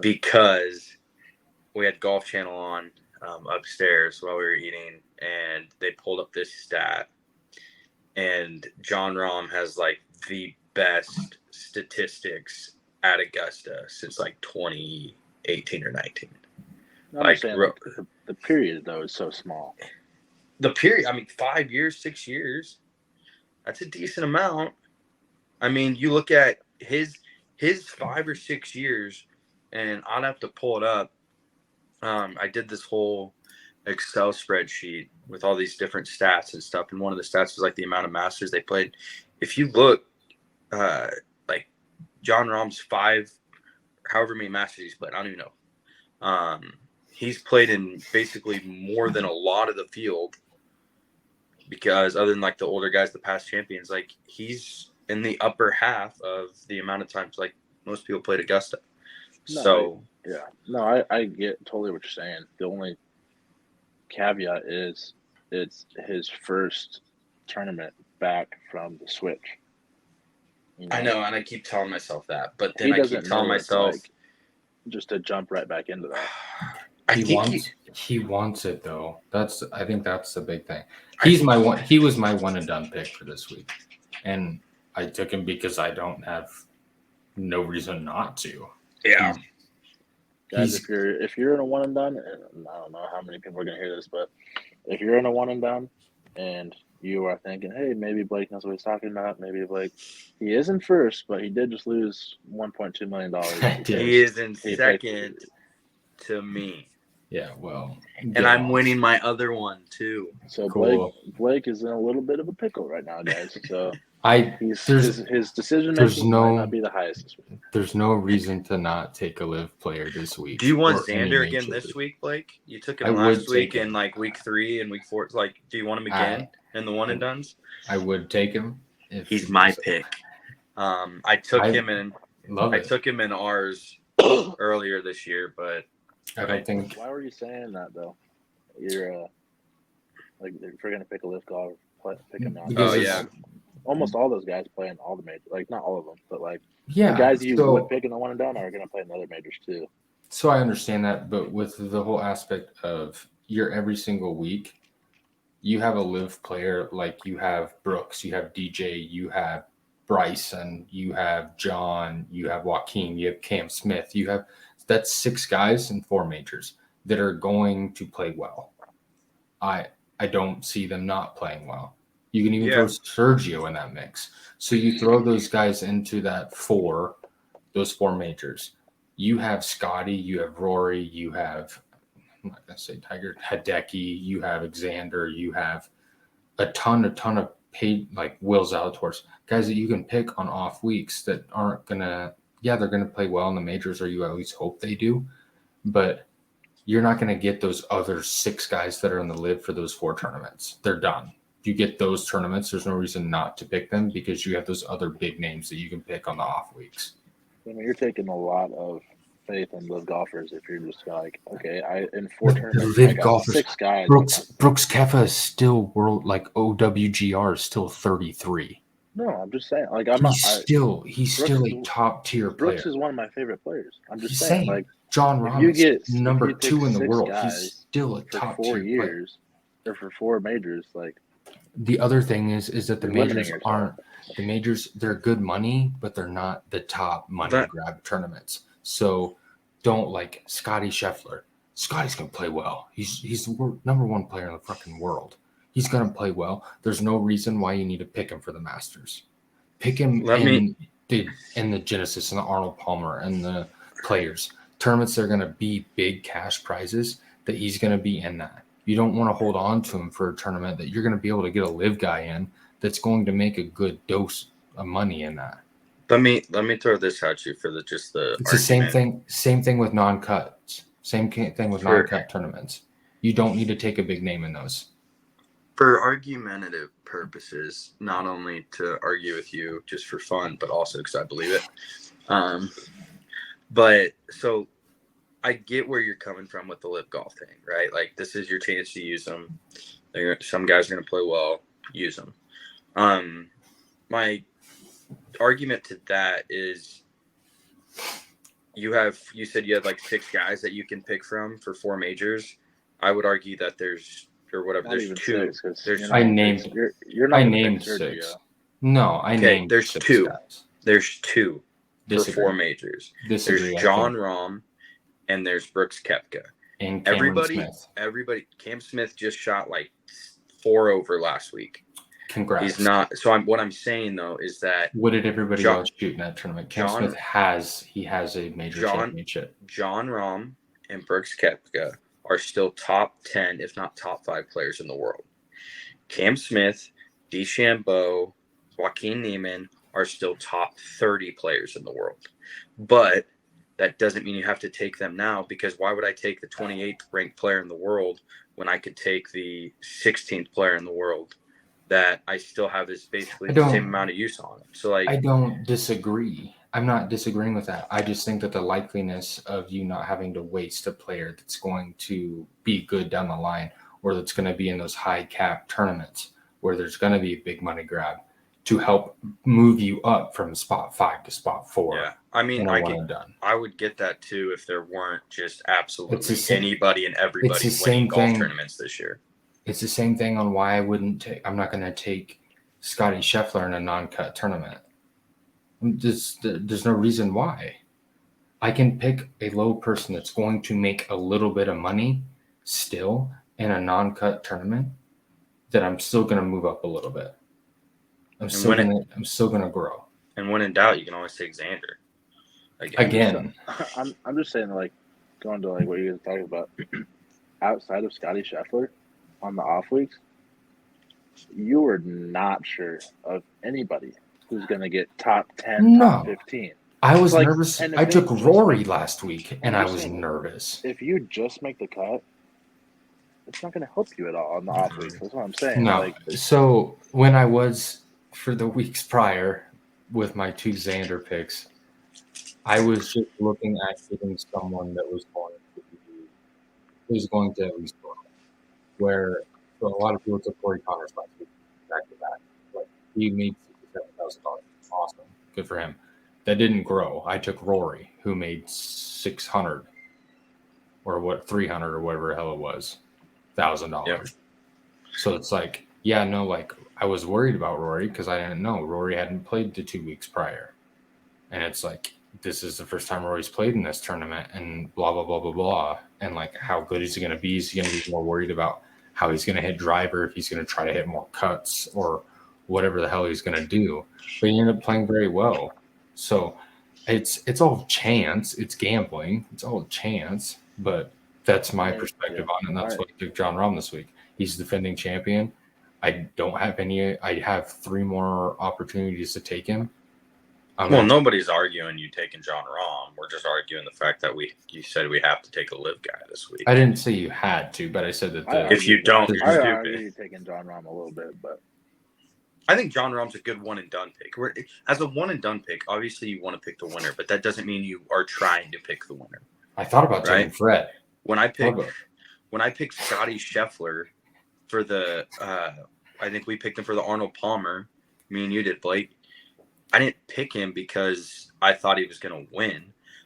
because we had Golf Channel on upstairs while we were eating, and they pulled up this stat, and John Rahm has like the best statistics at Augusta since like 2018 or 19. I'm saying, like, the period, though, is so small. The period, 5 years, 6 years, that's a decent amount. You look at his 5 or 6 years, and I'd have to pull it up. I did this whole Excel spreadsheet with all these different stats and stuff, and one of the stats was like the amount of Masters they played. If you look, like John Rahm's 5, however many Masters he's played, I don't even know. He's played in basically more than a lot of the field, because other than like the older guys, the past champions, like he's in the upper half of the amount of times like most people played Augusta. I get totally what you're saying. The only caveat is it's his first tournament back from the switch. I know, and I keep telling myself that, but then I keep telling myself, like, just to jump right back into that. He wants it though. I think that's the big thing. He was my one and done pick for this week, and I took him because I don't have no reason not to. Yeah. Guys, if you're in a one and done, and I don't know how many people are gonna hear this, but if you're in a one and done and you are thinking, hey, maybe Blake knows what he's talking about, maybe Blake, he is in first, but he did just lose $1.2 million. He is in second to me. Yeah, well, and I'm winning my other one too. So cool. Blake is in a little bit of a pickle right now, guys. So his decision making might not be the highest this week. There's no reason to not take a live player this week. Do you want Xander again this week, Blake? You took him last week in like week 3 and week 4. Like, do you want him again in the one and dones? I would take him. He's my pick. I took him in ours earlier this year, but I don't think. Why were you saying that though? You're like, if we're gonna pick a lift golf, pick him now. Oh yeah. Almost all those guys play in all the majors. Like, not all of them, but like the guys you would pick in the one and done are gonna play in other majors too. So I understand that, but with the whole aspect of your every single week, you have a live player, like you have Brooks, you have DJ, you have Bryson, you have John, you have Joaquin, you have Cam Smith, that's 6 guys in 4 majors that are going to play well. I don't see them not playing well. You can even throw Sergio in that mix. So you throw those guys into those 4 majors. You have Scotty, you have Rory, you have, I'm not going to say Tiger, Hideki, you have Xander, you have a ton of paid, like Will Zalatoris, guys that you can pick on off weeks that aren't going to, they're going to play well in the majors, or you at least hope they do. But you're not going to get those other 6 guys that are in the live for those 4 tournaments. They're done. You get those tournaments, there's no reason not to pick them, because you have those other big names that you can pick on the off weeks. You're taking a lot of faith in live golfers if you're just like, okay, in 4 tournaments, Live I got golfers. 6 guys. Brooks Koepka is still world like OWGR is still 33. No, I'm just saying. Like He's still a top tier player. Brooks is one of my favorite players. I'm just He's saying, like, John if Rahm you is get number if you 2 in the 6 world. guys He's still a for top 4 tier player. years or for 4 majors, like, The other thing is that the you're limiting majors yourself. aren't the majors. They're good money, but they're not the top money grab tournaments. So don't like Scotty Scheffler. Scotty's gonna play well. He's the number 1 player in the fucking world. He's gonna play well. There's no reason why you need to pick him for the Masters. Pick him in the Genesis and the Arnold Palmer and the Players tournaments. They're gonna be big cash prizes that he's gonna be in that. You don't want to hold on to him for a tournament that you're going to be able to get a live guy in that's going to make a good dose of money in that. Let me throw this at you for the It's argument. the same thing with non-cuts. Same thing with non-cut tournaments. You don't need to take a big name in those. For argumentative purposes, not only to argue with you just for fun, but also because I believe it. But so I get where you're coming from with the live golf thing, right? Like, this is your chance to use them. Some guys are going to play well. Use them. My argument to that is you said you had like 6 guys that you can pick from for 4 majors. I would argue that there's 2. I named 6. No, I named there's 6 2. guys. There's 2 for 4 majors. Disagree, there's John Rahm and there's Brooks Koepka. And everybody, Cam Smith just shot like 4 over last week. Congrats. He's not. So what I'm saying though is that what did everybody else shoot in that tournament? Cam Smith has a major championship. John Rahm and Brooks Koepka are still top 10, if not top 5 players in the world. Cam Smith, DeChambeau, Joaquin Niemann are still top 30 players in the world. But that doesn't mean you have to take them now, because why would I take the 28th ranked player in the world when I could take the 16th player in the world that I still have is basically the same amount of use on it? So like, I don't disagree. I'm not disagreeing with that. I just think that the likeliness of you not having to waste a player that's going to be good down the line, or that's going to be in those high cap tournaments where there's going to be a big money grab to help move you up from spot 5 to spot 4. Yeah. I mean, I would get that too if there weren't just absolutely anybody and everybody winning golf tournaments this year. It's the same thing on why I'm not going to take Scotty Scheffler in a non-cut tournament. There's no reason why. I can pick a low person that's going to make a little bit of money still in a non-cut tournament that I'm still going to move up a little bit. I'm still going to grow. And when in doubt, you can always take Xander. Again. I'm just saying, like, going to like what you guys are talking about, outside of Scotty Scheffler on the off weeks, you were not sure of anybody who's going to get top 10, top 15. I was nervous. I took Rory last week, and I was nervous. If you just make the cut, it's not going to help you at all on the off weeks. That's what I'm saying. No. So when I was, for the weeks prior, with my 2 Xander picks, I was just looking at getting someone that was going to at least grow. Where a lot of people took Corey Connors last week back to back. Like, he made $67,000. Awesome, good for him. That didn't grow. I took Rory, who made $600 or 300 or whatever the hell it was, $1,000. Yep. So it's like, I was worried about Rory because I didn't know. Rory hadn't played the 2 weeks prior. And it's like, this is the first time Rory's played in this tournament and blah, blah, blah, blah, blah. And like, how good is he going to be? Is he going to be more worried about how he's going to hit driver, if he's going to try to hit more cuts or whatever the hell he's going to do? But he ended up playing very well. So it's all chance. It's gambling. It's all chance. But that's my perspective on it. And that's what I took John Rahm this week. He's defending champion. I have 3 more opportunities to take him. Nobody's arguing you taking John Rahm. We're just arguing the fact that you said we have to take a live guy this week. I didn't say you had to, but I said that if you don't, you're I stupid. argue you taking John Rahm a little bit, but I think John Rahm's a good one and done pick. As a one and done pick, obviously you want to pick the winner, but that doesn't mean you are trying to pick the winner. I thought about taking Fred. When I picked Scotty Scheffler for the, I think we picked him for the Arnold Palmer. Me and you did, Blake. I didn't pick him because I thought he was going to win.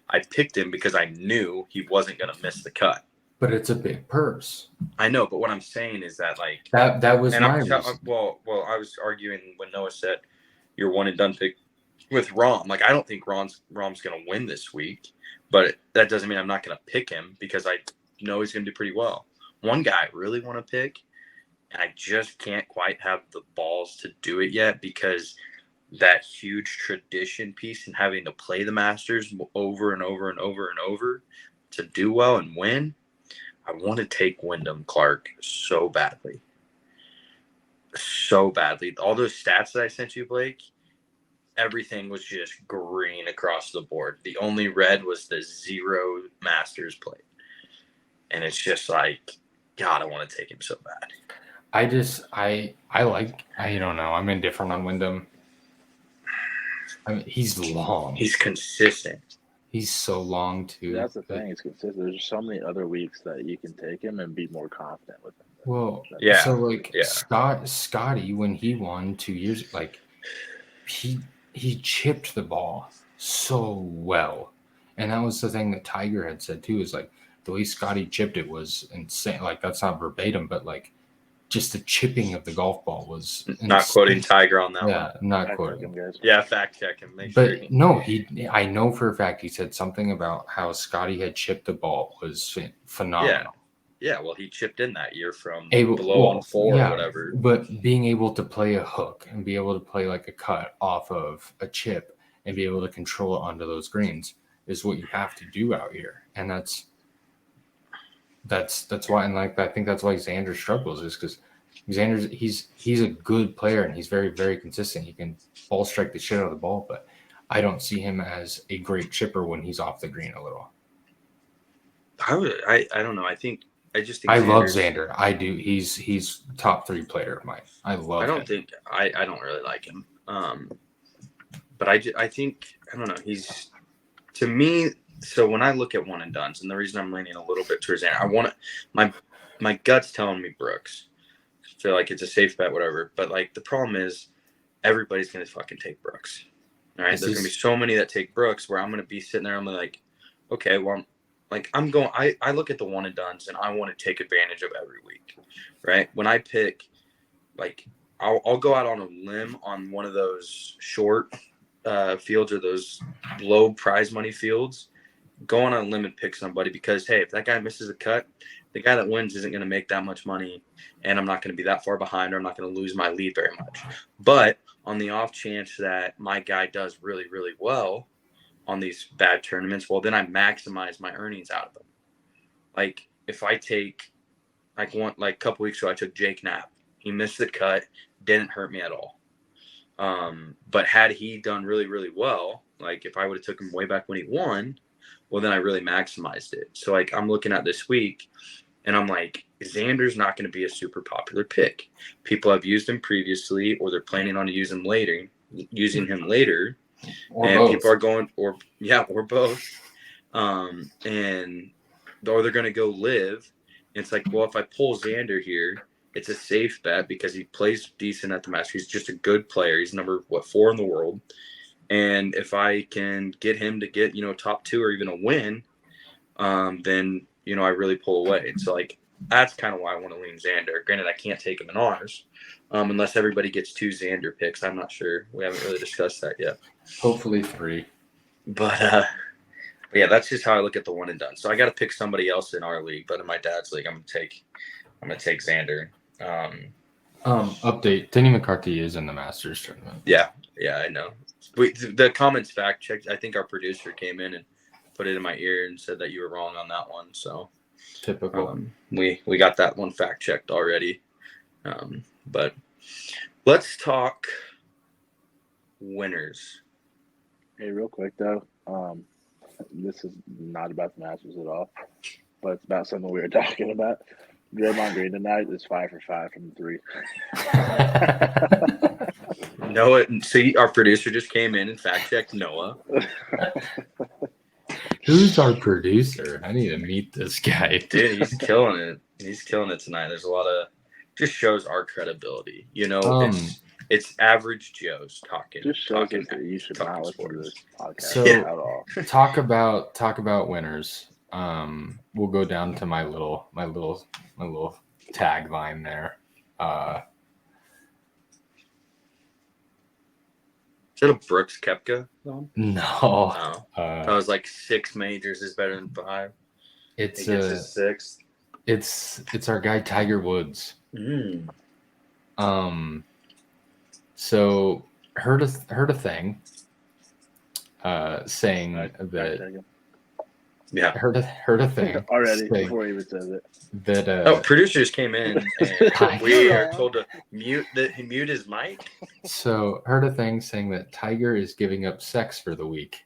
I picked him because I knew he wasn't going to miss the cut. But it's a big purse. I know, but what I'm saying is that like that was my reason. Well, I was arguing when Noah said your one and done pick with Rahm. Like I don't think Rahm's going to win this week, but that doesn't mean I'm not going to pick him because I know he's going to do pretty well. One guy I really want to pick, and I just can't quite have the balls to do it yet because that huge tradition piece and having to play the Masters over and over and over and over to do well and win. I want to take Wyndham Clark so badly. So badly. All those stats that I sent you, Blake, everything was just green across the board. The only red was the 0 Masters played. And it's just like, God, I want to take him so bad. I don't know. I'm indifferent on Wyndham. I mean, he's long. He's consistent. He's so long too. That's the thing. It's consistent. There's so many other weeks that you can take him and be more confident with him. Well, yeah. So like Scotty, when he won 2 years, like he chipped the ball so well, and that was the thing that Tiger had said too. Is like the way Scotty chipped it was insane. Like that's not verbatim, but like just the chipping of the golf ball was not insane. Quoting Tiger on that one. Yeah, not quoting. Yeah, fact check him. I know for a fact he said something about how Scotty had chipped the ball was phenomenal. Yeah, well, he chipped in that year from below on 4 or whatever. But being able to play a hook and be able to play like a cut off of a chip and be able to control it onto those greens is what you have to do out here, and that's why, and like I think that's why Xander struggles is because Xander's he's a good player and he's very, very consistent. He can ball strike the shit out of the ball, but I don't see him as a great chipper when he's off the green a little. I don't know. I love Xander. I do. He's top 3 player of mine. I love him. I don't really like him. But I think I don't know. He's to me. So when I look at one and dones, and the reason I'm leaning a little bit towards Xander, I want to. My gut's telling me Brooks. I feel like it's a safe bet, whatever. But like the problem is, everybody's gonna fucking take Brooks. All right, there's gonna be so many that take Brooks where I'm gonna be sitting there. I'm like, okay, well, like I'm going. I look at the one and dones, and I want to take advantage of every week, right? When I pick, like, I'll go out on a limb on one of those short fields or those low prize money fields. Go on a limb and pick somebody because, hey, if that guy misses a cut, the guy that wins isn't going to make that much money, and I'm not going to be that far behind, or I'm not going to lose my lead very much. But on the off chance that my guy does really, really well on these bad tournaments, well, then I maximize my earnings out of them. Like if I take, a couple weeks ago, I took Jake Knapp. He missed the cut, didn't hurt me at all. But had he done really, really well, like if I would have took him way back when he won, well, then I really maximized it. So, like, I'm looking at this week, and I'm like, Xander's not going to be a super popular pick. People have used him previously, or they're planning on using him later, or and both. People are going, or both. Or they're going to go live. And it's like, well, if I pull Xander here, it's a safe bet because he plays decent at the Masters. He's just a good player. He's number 4 in the world. And if I can get him to get, top 2 or even a win, then, I really pull away. And so, like, that's kind of why I want to lean Xander. Granted, I can't take him in ours unless everybody gets 2 Xander picks. I'm not sure. We haven't really discussed that yet. Hopefully 3. But yeah, that's just how I look at the one and done. So I got to pick somebody else in our league. But in my dad's league, I'm going to take Xander. Update. Denny McCarthy is in the Masters tournament. Yeah, I know. The comments fact checked. I think our producer came in and put it in my ear and said that you were wrong on that one. So typical. We got that one fact checked already. But let's talk winners. Hey, real quick though, this is not about the Masters at all, but it's about something we were talking about. Draymond Green tonight is 5 for 5 from 3. Noah, see, our producer just came in and fact checked Noah. Who's our producer? I need to meet this guy. Dude, he's killing it. He's killing it tonight. There's a lot of just shows our credibility. You know, it's average Joe's talking. Just shows talking, us that you should not listen to this podcast So at all. talk about winners. We'll go down to my little tagline there. Is that a Brooks Koepka song? No. Oh. I was like 6 majors is better than 5. It's He gets his 6th. It's our guy Tiger Woods. Mm. So heard a thing saying that Yeah. heard a thing already before he even says it. That producers came in and we are told to mute his mic. So heard a thing saying that Tiger is giving up sex for the week.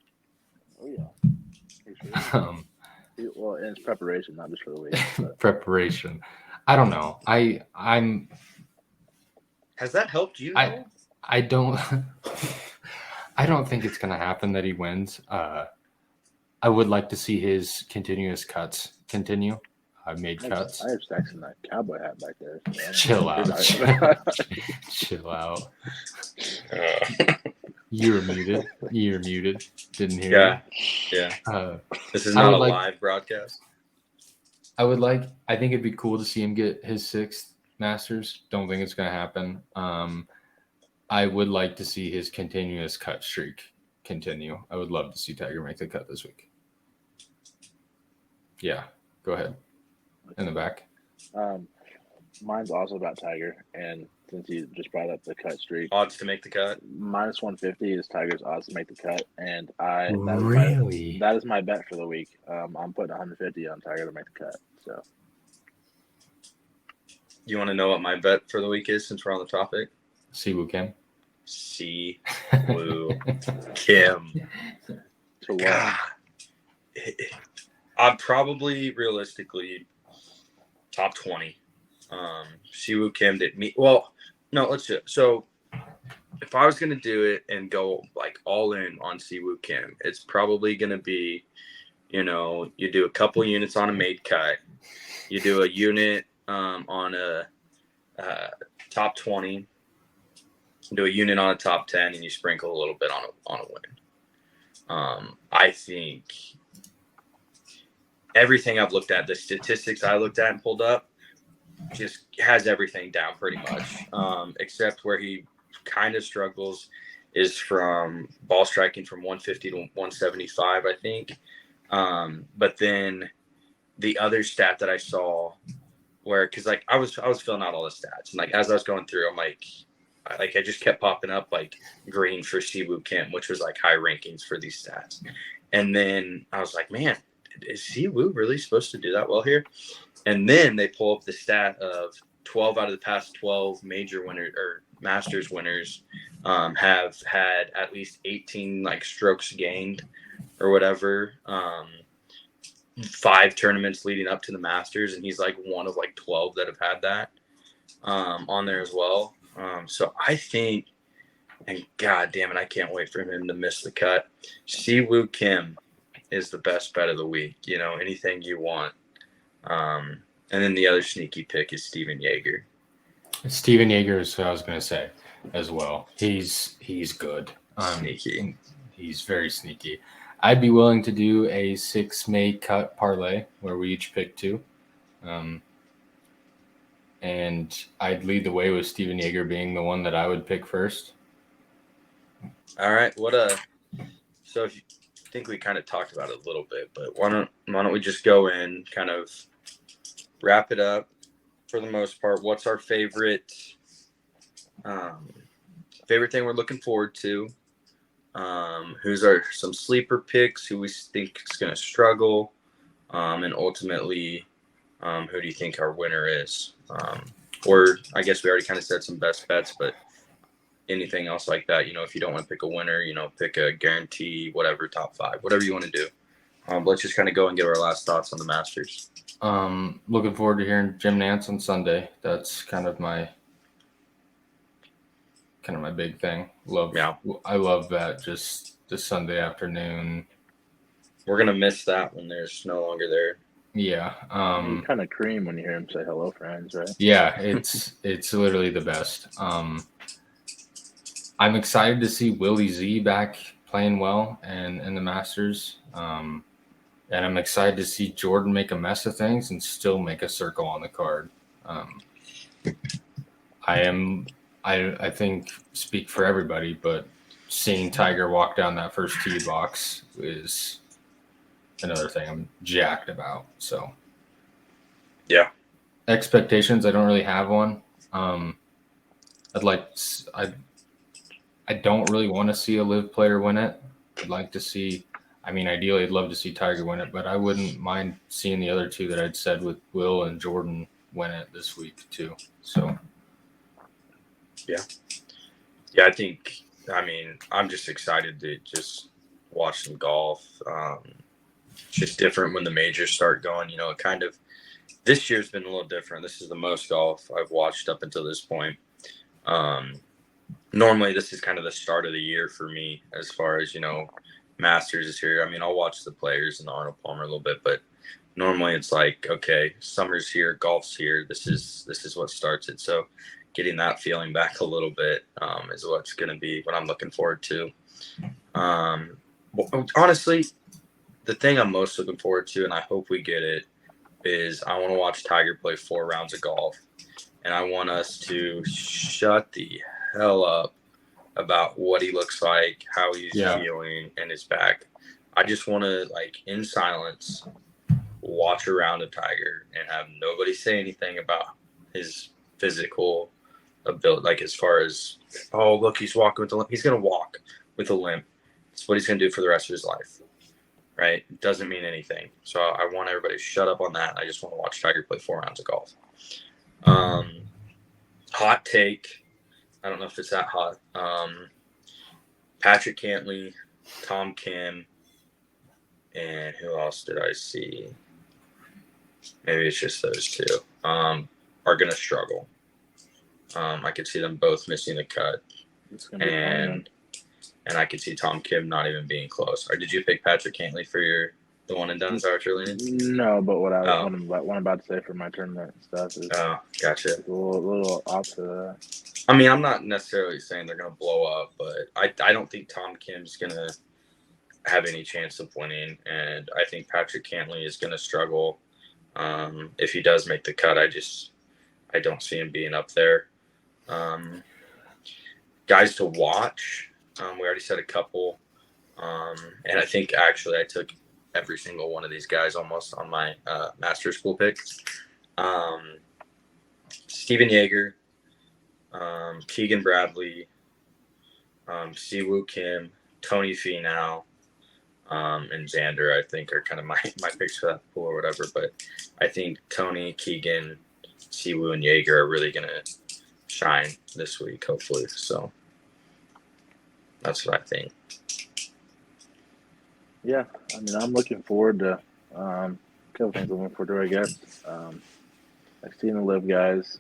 Oh yeah. Well, and it's preparation, not just for the week. But. Preparation. I don't know. I'm. Has that helped you? I don't. I don't think it's gonna happen that he wins. I would like to see his continuous cuts continue. I've made cuts. I have sex in that cowboy hat back there. So Chill out. Chill out. You're muted. Didn't hear you. Yeah. This is not a live broadcast. I think it'd be cool to see him get his 6th Masters. Don't think it's going to happen. I would like to see his continuous cut streak continue. I would love to see Tiger make the cut this week. Yeah, go ahead. In the back. Mine's also about Tiger, and since you just brought up the cut streak, odds to make the cut -150 is Tiger's odds to make the cut, and that is my bet for the week. I'm putting 150 on Tiger to make the cut. So, you want to know what my bet for the week is since we're on the topic? Siwoo Kim. Siwoo Kim. To what? I'm probably realistically top 20. Siwoo Kim did me well. No, let's do it. So if I was gonna do it and go like all in on Siwoo Kim, it's probably gonna be, you do a couple units on a made cut, you do a unit on a top 20, do a unit on a top 10, and you sprinkle a little bit on a win. I think everything I've looked at, the statistics I looked at and pulled up, just has everything down pretty much, except where he kind of struggles is from ball striking from 150 to 175, I think. But then the other stat that I saw where, cause like I was filling out all the stats, and like as I was going through, I'm like I just kept popping up like green for Siwoo Kim, which was like high rankings for these stats. And then I was like, man, is Siwoo really supposed to do that well here? And then they pull up the stat of 12 out of the past 12 major winners or Masters winners have had at least 18 like strokes gained or whatever. 5 tournaments leading up to the Masters, and he's like one of like 12 that have had that on there as well. So I think, and God damn it, I can't wait for him to miss the cut. Siwoo Kim is the best bet of the week. Anything you want. And then the other sneaky pick is Steven Yeager. Steven Yeager is what I was going to say as well. He's good. Sneaky. He's very sneaky. I'd be willing to do a 6 May cut parlay where we each pick 2. And I'd lead the way with Steven Yeager being the one that I would pick first. All right. So if you think we kind of talked about it a little bit, but why don't we just go in, kind of wrap it up for the most part. What's our favorite thing we're looking forward to? Who's some sleeper picks, who we think is going to struggle, and ultimately, who do you think our winner is? Or I guess we already kind of said some best bets, but anything else like that, if you don't want to pick a winner, pick a guarantee, whatever, top 5, whatever you want to do. Let's just kind of go and give our last thoughts on the Masters. Looking forward to hearing Jim Nantz on Sunday. That's kind of my kind of my big thing. I love that, just the Sunday afternoon. We're gonna miss that when there's no longer there. Yeah. You kind of cream when you hear him say "hello, friends," right? Yeah, it's literally the best. I'm excited to see Willie Z back playing well and in the Masters. And I'm excited to see Jordan make a mess of things and still make a circle on the card. I think speak for everybody, but seeing Tiger walk down that first tee box is another thing I'm jacked about. So Yeah. Expectations, I don't really have one. I don't really want to see a live player win it. I'd like to see, ideally I'd love to see Tiger win it, but I wouldn't mind seeing the other two that I'd said with Will and Jordan win it this week too. So Yeah, I'm just excited to just watch some golf. It's just different when the majors start going. This year's been a little different. This is the most golf I've watched up until this point. Normally, this is kind of the start of the year for me as far as, Masters is here. I'll watch the Players and the Arnold Palmer a little bit, but normally it's like, okay, summer's here, golf's here. This is what starts it. So getting that feeling back a little bit is what's going to be what I'm looking forward to. Honestly, the thing I'm most looking forward to, and I hope we get it, is I want to watch Tiger play 4 rounds of golf, and I want us to shut the hell up about what he looks like, how he's feeling, and his back. I just want to, in silence, watch a round of Tiger and have nobody say anything about his physical ability, as far as, oh, look, he's walking with a limp. He's going to walk with a limp. It's what he's going to do for the rest of his life, right? It doesn't mean anything. So I want everybody to shut up on that. I just want to watch Tiger play 4 rounds of golf. Hot take. I don't know if it's that hot. Patrick Cantley, Tom Kim, and who else did I see? Maybe it's just those two. Are going to struggle. I could see them both missing the cut. It's gonna be fun, and I could see Tom Kim not even being close. Or did you pick Patrick Cantley for the one and done? Is that what you're leaning? No, but what I'm about to say for my tournament stuff is gotcha. A little opposite of that. I'm not necessarily saying they're going to blow up, but I don't think Tom Kim's going to have any chance of winning, and I think Patrick Cantley is going to struggle. If he does make the cut, I don't see him being up there. Guys to watch, we already said a couple, and I think actually I took every single one of these guys almost on my master school picks. Steven Yeager, Keegan Bradley, Siwoo Kim, Tony Finau, and Xander, I think, are kind of my picks for that pool or whatever. But I think Tony, Keegan, Siwoo, and Yeager are really going to shine this week, hopefully. So that's what I think. Yeah, I'm looking forward to a couple things I'm looking forward to, I guess. I've seen the live guys.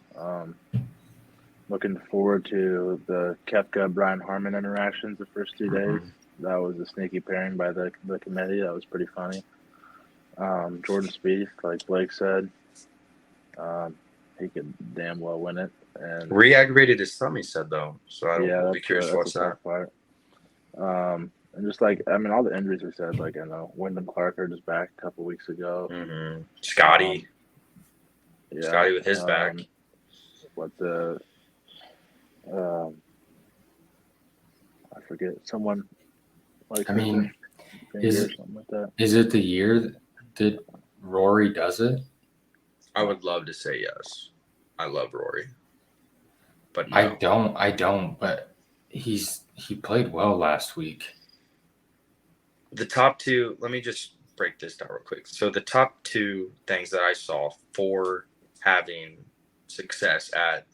Looking forward to the Koepka-Brian Harmon interactions the first 2 days. That was a sneaky pairing by the committee. That was pretty funny. Jordan Spieth, like Blake said, he could damn well win it. And re-aggravated his thumb, he said, though. So I'll be curious to watch that. Part. And just all the injuries we said, I know Wyndham Clark just back a couple weeks ago. Scotty. Scotty with his back. I forget, someone is something like that. Is it the year that Rory does it? I would love to say yes. I love Rory, but no. I don't. But he played well last week. The top two. Let me just break this down real quick. So the top 2 things that I saw for having success at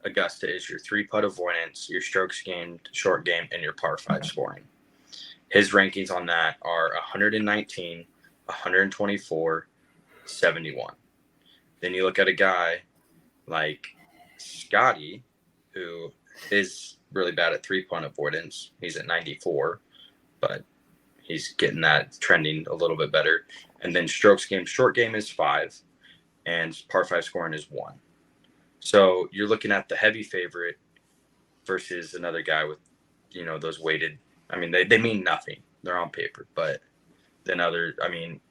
Augusta is your 3-putt avoidance, your strokes gained, short game, and your par 5 scoring. His rankings on that are 119, 124, 71. Then you look at a guy like Scotty, who is really bad at 3-point avoidance. He's at 94, but he's getting that trending a little bit better. And then strokes game, short game is 5, and par 5 scoring is 1. So you're looking at the heavy favorite versus another guy with, those weighted. I mean, they mean nothing. They're on paper, but then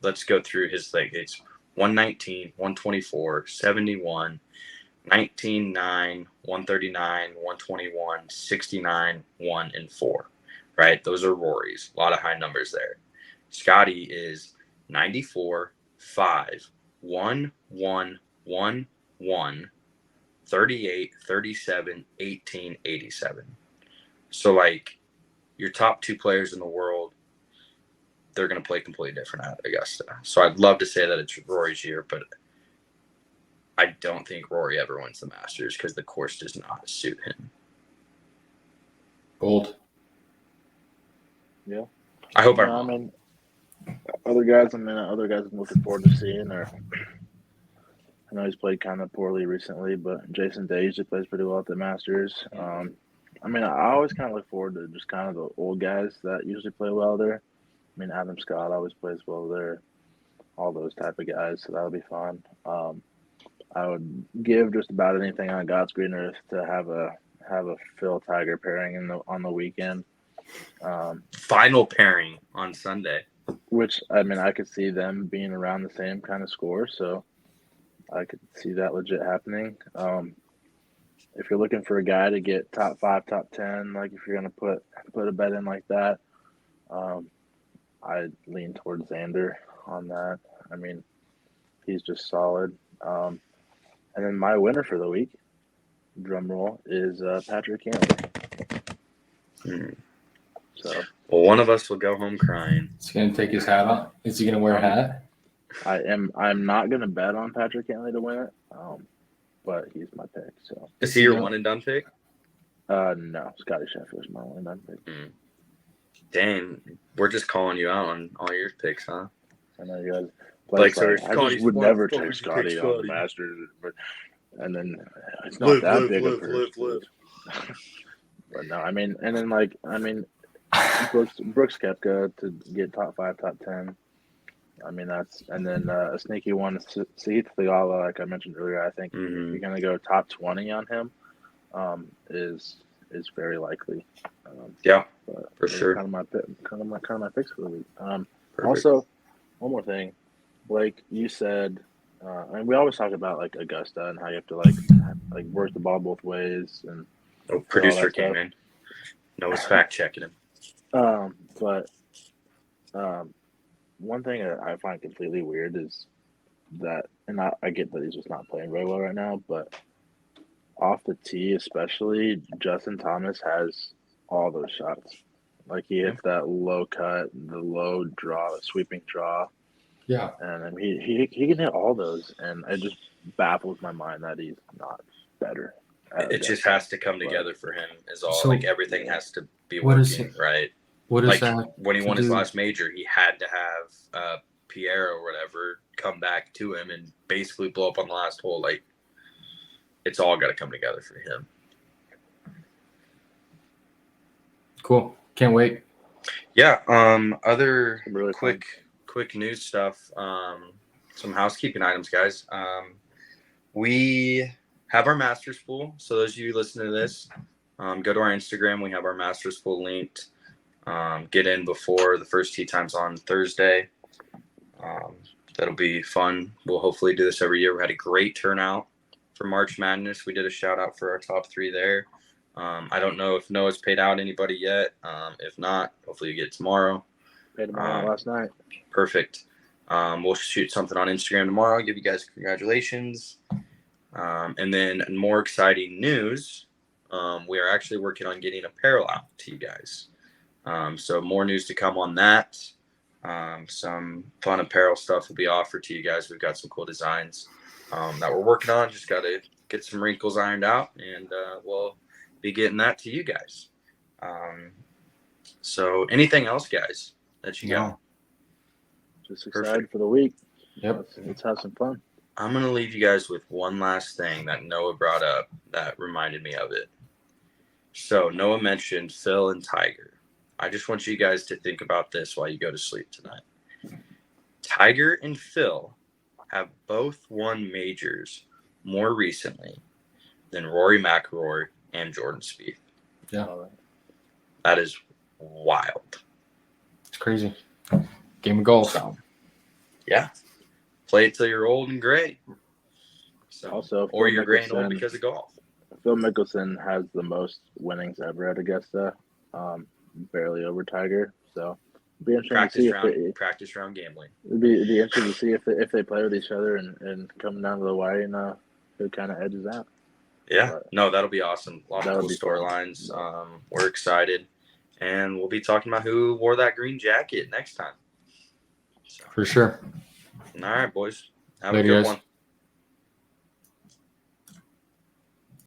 let's go through his it's 119, 124, 71, 19, 9, 139, 121, 69, 1, and 4. Right? Those are Rory's. A lot of high numbers there. Scotty is 94, 5, 1, 1, 1, 1, 38, 37, 18, 87. So, your top 2 players in the world, they're going to play completely different at Augusta. So I'd love to say that it's Rory's year, but I don't think Rory ever wins the Masters because the course does not suit him. Bold. Yeah. I hope I'm wrong. Other guys I'm looking forward to seeing are, I know he's played kind of poorly recently, but Jason Day usually plays pretty well at the Masters. I always kind of look forward to just kind of the old guys that usually play well there. Adam Scott always plays well there. All those type of guys, so that'll be fun. I would give just about anything on God's green earth to have a Phil Tiger pairing on the weekend. Final pairing on Sunday. Which I could see them being around the same kind of score, so I could see that legit happening. If you're looking for a guy to get top 5, top 10, if you're gonna put a bet in like that, I lean towards Xander on that. He's just solid. And then my winner for the week, drum roll, is Patrick Cantlay. So, well, one of us will go home crying. Is he gonna take his hat off? Is he gonna wear a hat? I'm not gonna bet on Patrick Cantlay to win it. But he's my pick. So is he your one and done pick? No, Scotty Scheffler's my one and done pick. Dang, we're just calling you out on all your picks, huh? I know you guys. I just would never take Scotty on the Masters, and then it's not that big of a flip. But no, and then Brooks Koepka to get top 5, top 10. That's, and then a sneaky one, Sahith Theegala, like I mentioned earlier. I think if you're gonna go top 20 on him, is very likely. Yeah, for sure. Kind of my picks for the week. Also, one more thing, Blake, you said, and we always talk about Augusta and how you have to work the ball both ways. And producer came in. Noah's fact checking him. But one thing that I find completely weird is that, and I get that he's just not playing very well right now, but off the tee especially, Justin Thomas has all those shots. He hits that low cut, the low draw, the sweeping draw. Yeah. And he can hit all those, and it just baffles my mind that he's not better. It just has to come together for him is all. So, everything has to be working, right? What is that? When he won his last major, he had to have Pierre or whatever come back to him and basically blow up on the last hole. It's all got to come together for him. Cool. Can't wait. Yeah. Other really quick news stuff. Some housekeeping items, guys. We have our Masters pool. So those of you listening to this, go to our Instagram. We have our Masters pool linked. Get in before the first tee times on Thursday. That'll be fun. We'll hopefully do this every year. We had a great turnout for March Madness. We did a shout out for our top 3 there. I don't know if Noah's paid out anybody yet. If not, hopefully you get it tomorrow. Paid him out last night. Perfect. We'll shoot something on Instagram tomorrow. Give you guys congratulations. And then more exciting news. We are actually working on getting apparel out to you guys. So more news to come on that. Some fun apparel stuff will be offered to you guys. We've got some cool designs that we're working on. Just got to get some wrinkles ironed out, and we'll be getting that to you guys. So anything else, guys, that you got? Just excited for the week. Yep. Let's have some fun. I'm going to leave you guys with one last thing that Noah brought up that reminded me of it. So Noah mentioned Phil and Tiger. I just want you guys to think about this while you go to sleep tonight. Tiger and Phil have both won majors more recently than Rory McIlroy and Jordan Spieth. Yeah. That is wild. It's crazy. Game of golf. So, yeah. Play it till you're old and gray. So, Also, or Phil you're gray and old Mickelson- because of golf. Phil Mickelson has the most winnings ever at Augusta, barely over Tiger. So it'd be interesting to see Practice round gambling. It'd be interesting to see if they play with each other and coming down to the wire, who kind of edges out. Yeah, no, that'll be awesome. A lot of That cool would be storylines. We're excited, and we'll be talking about who wore that green jacket next time. So, For sure. all right, boys. Have Later, a good guys. one.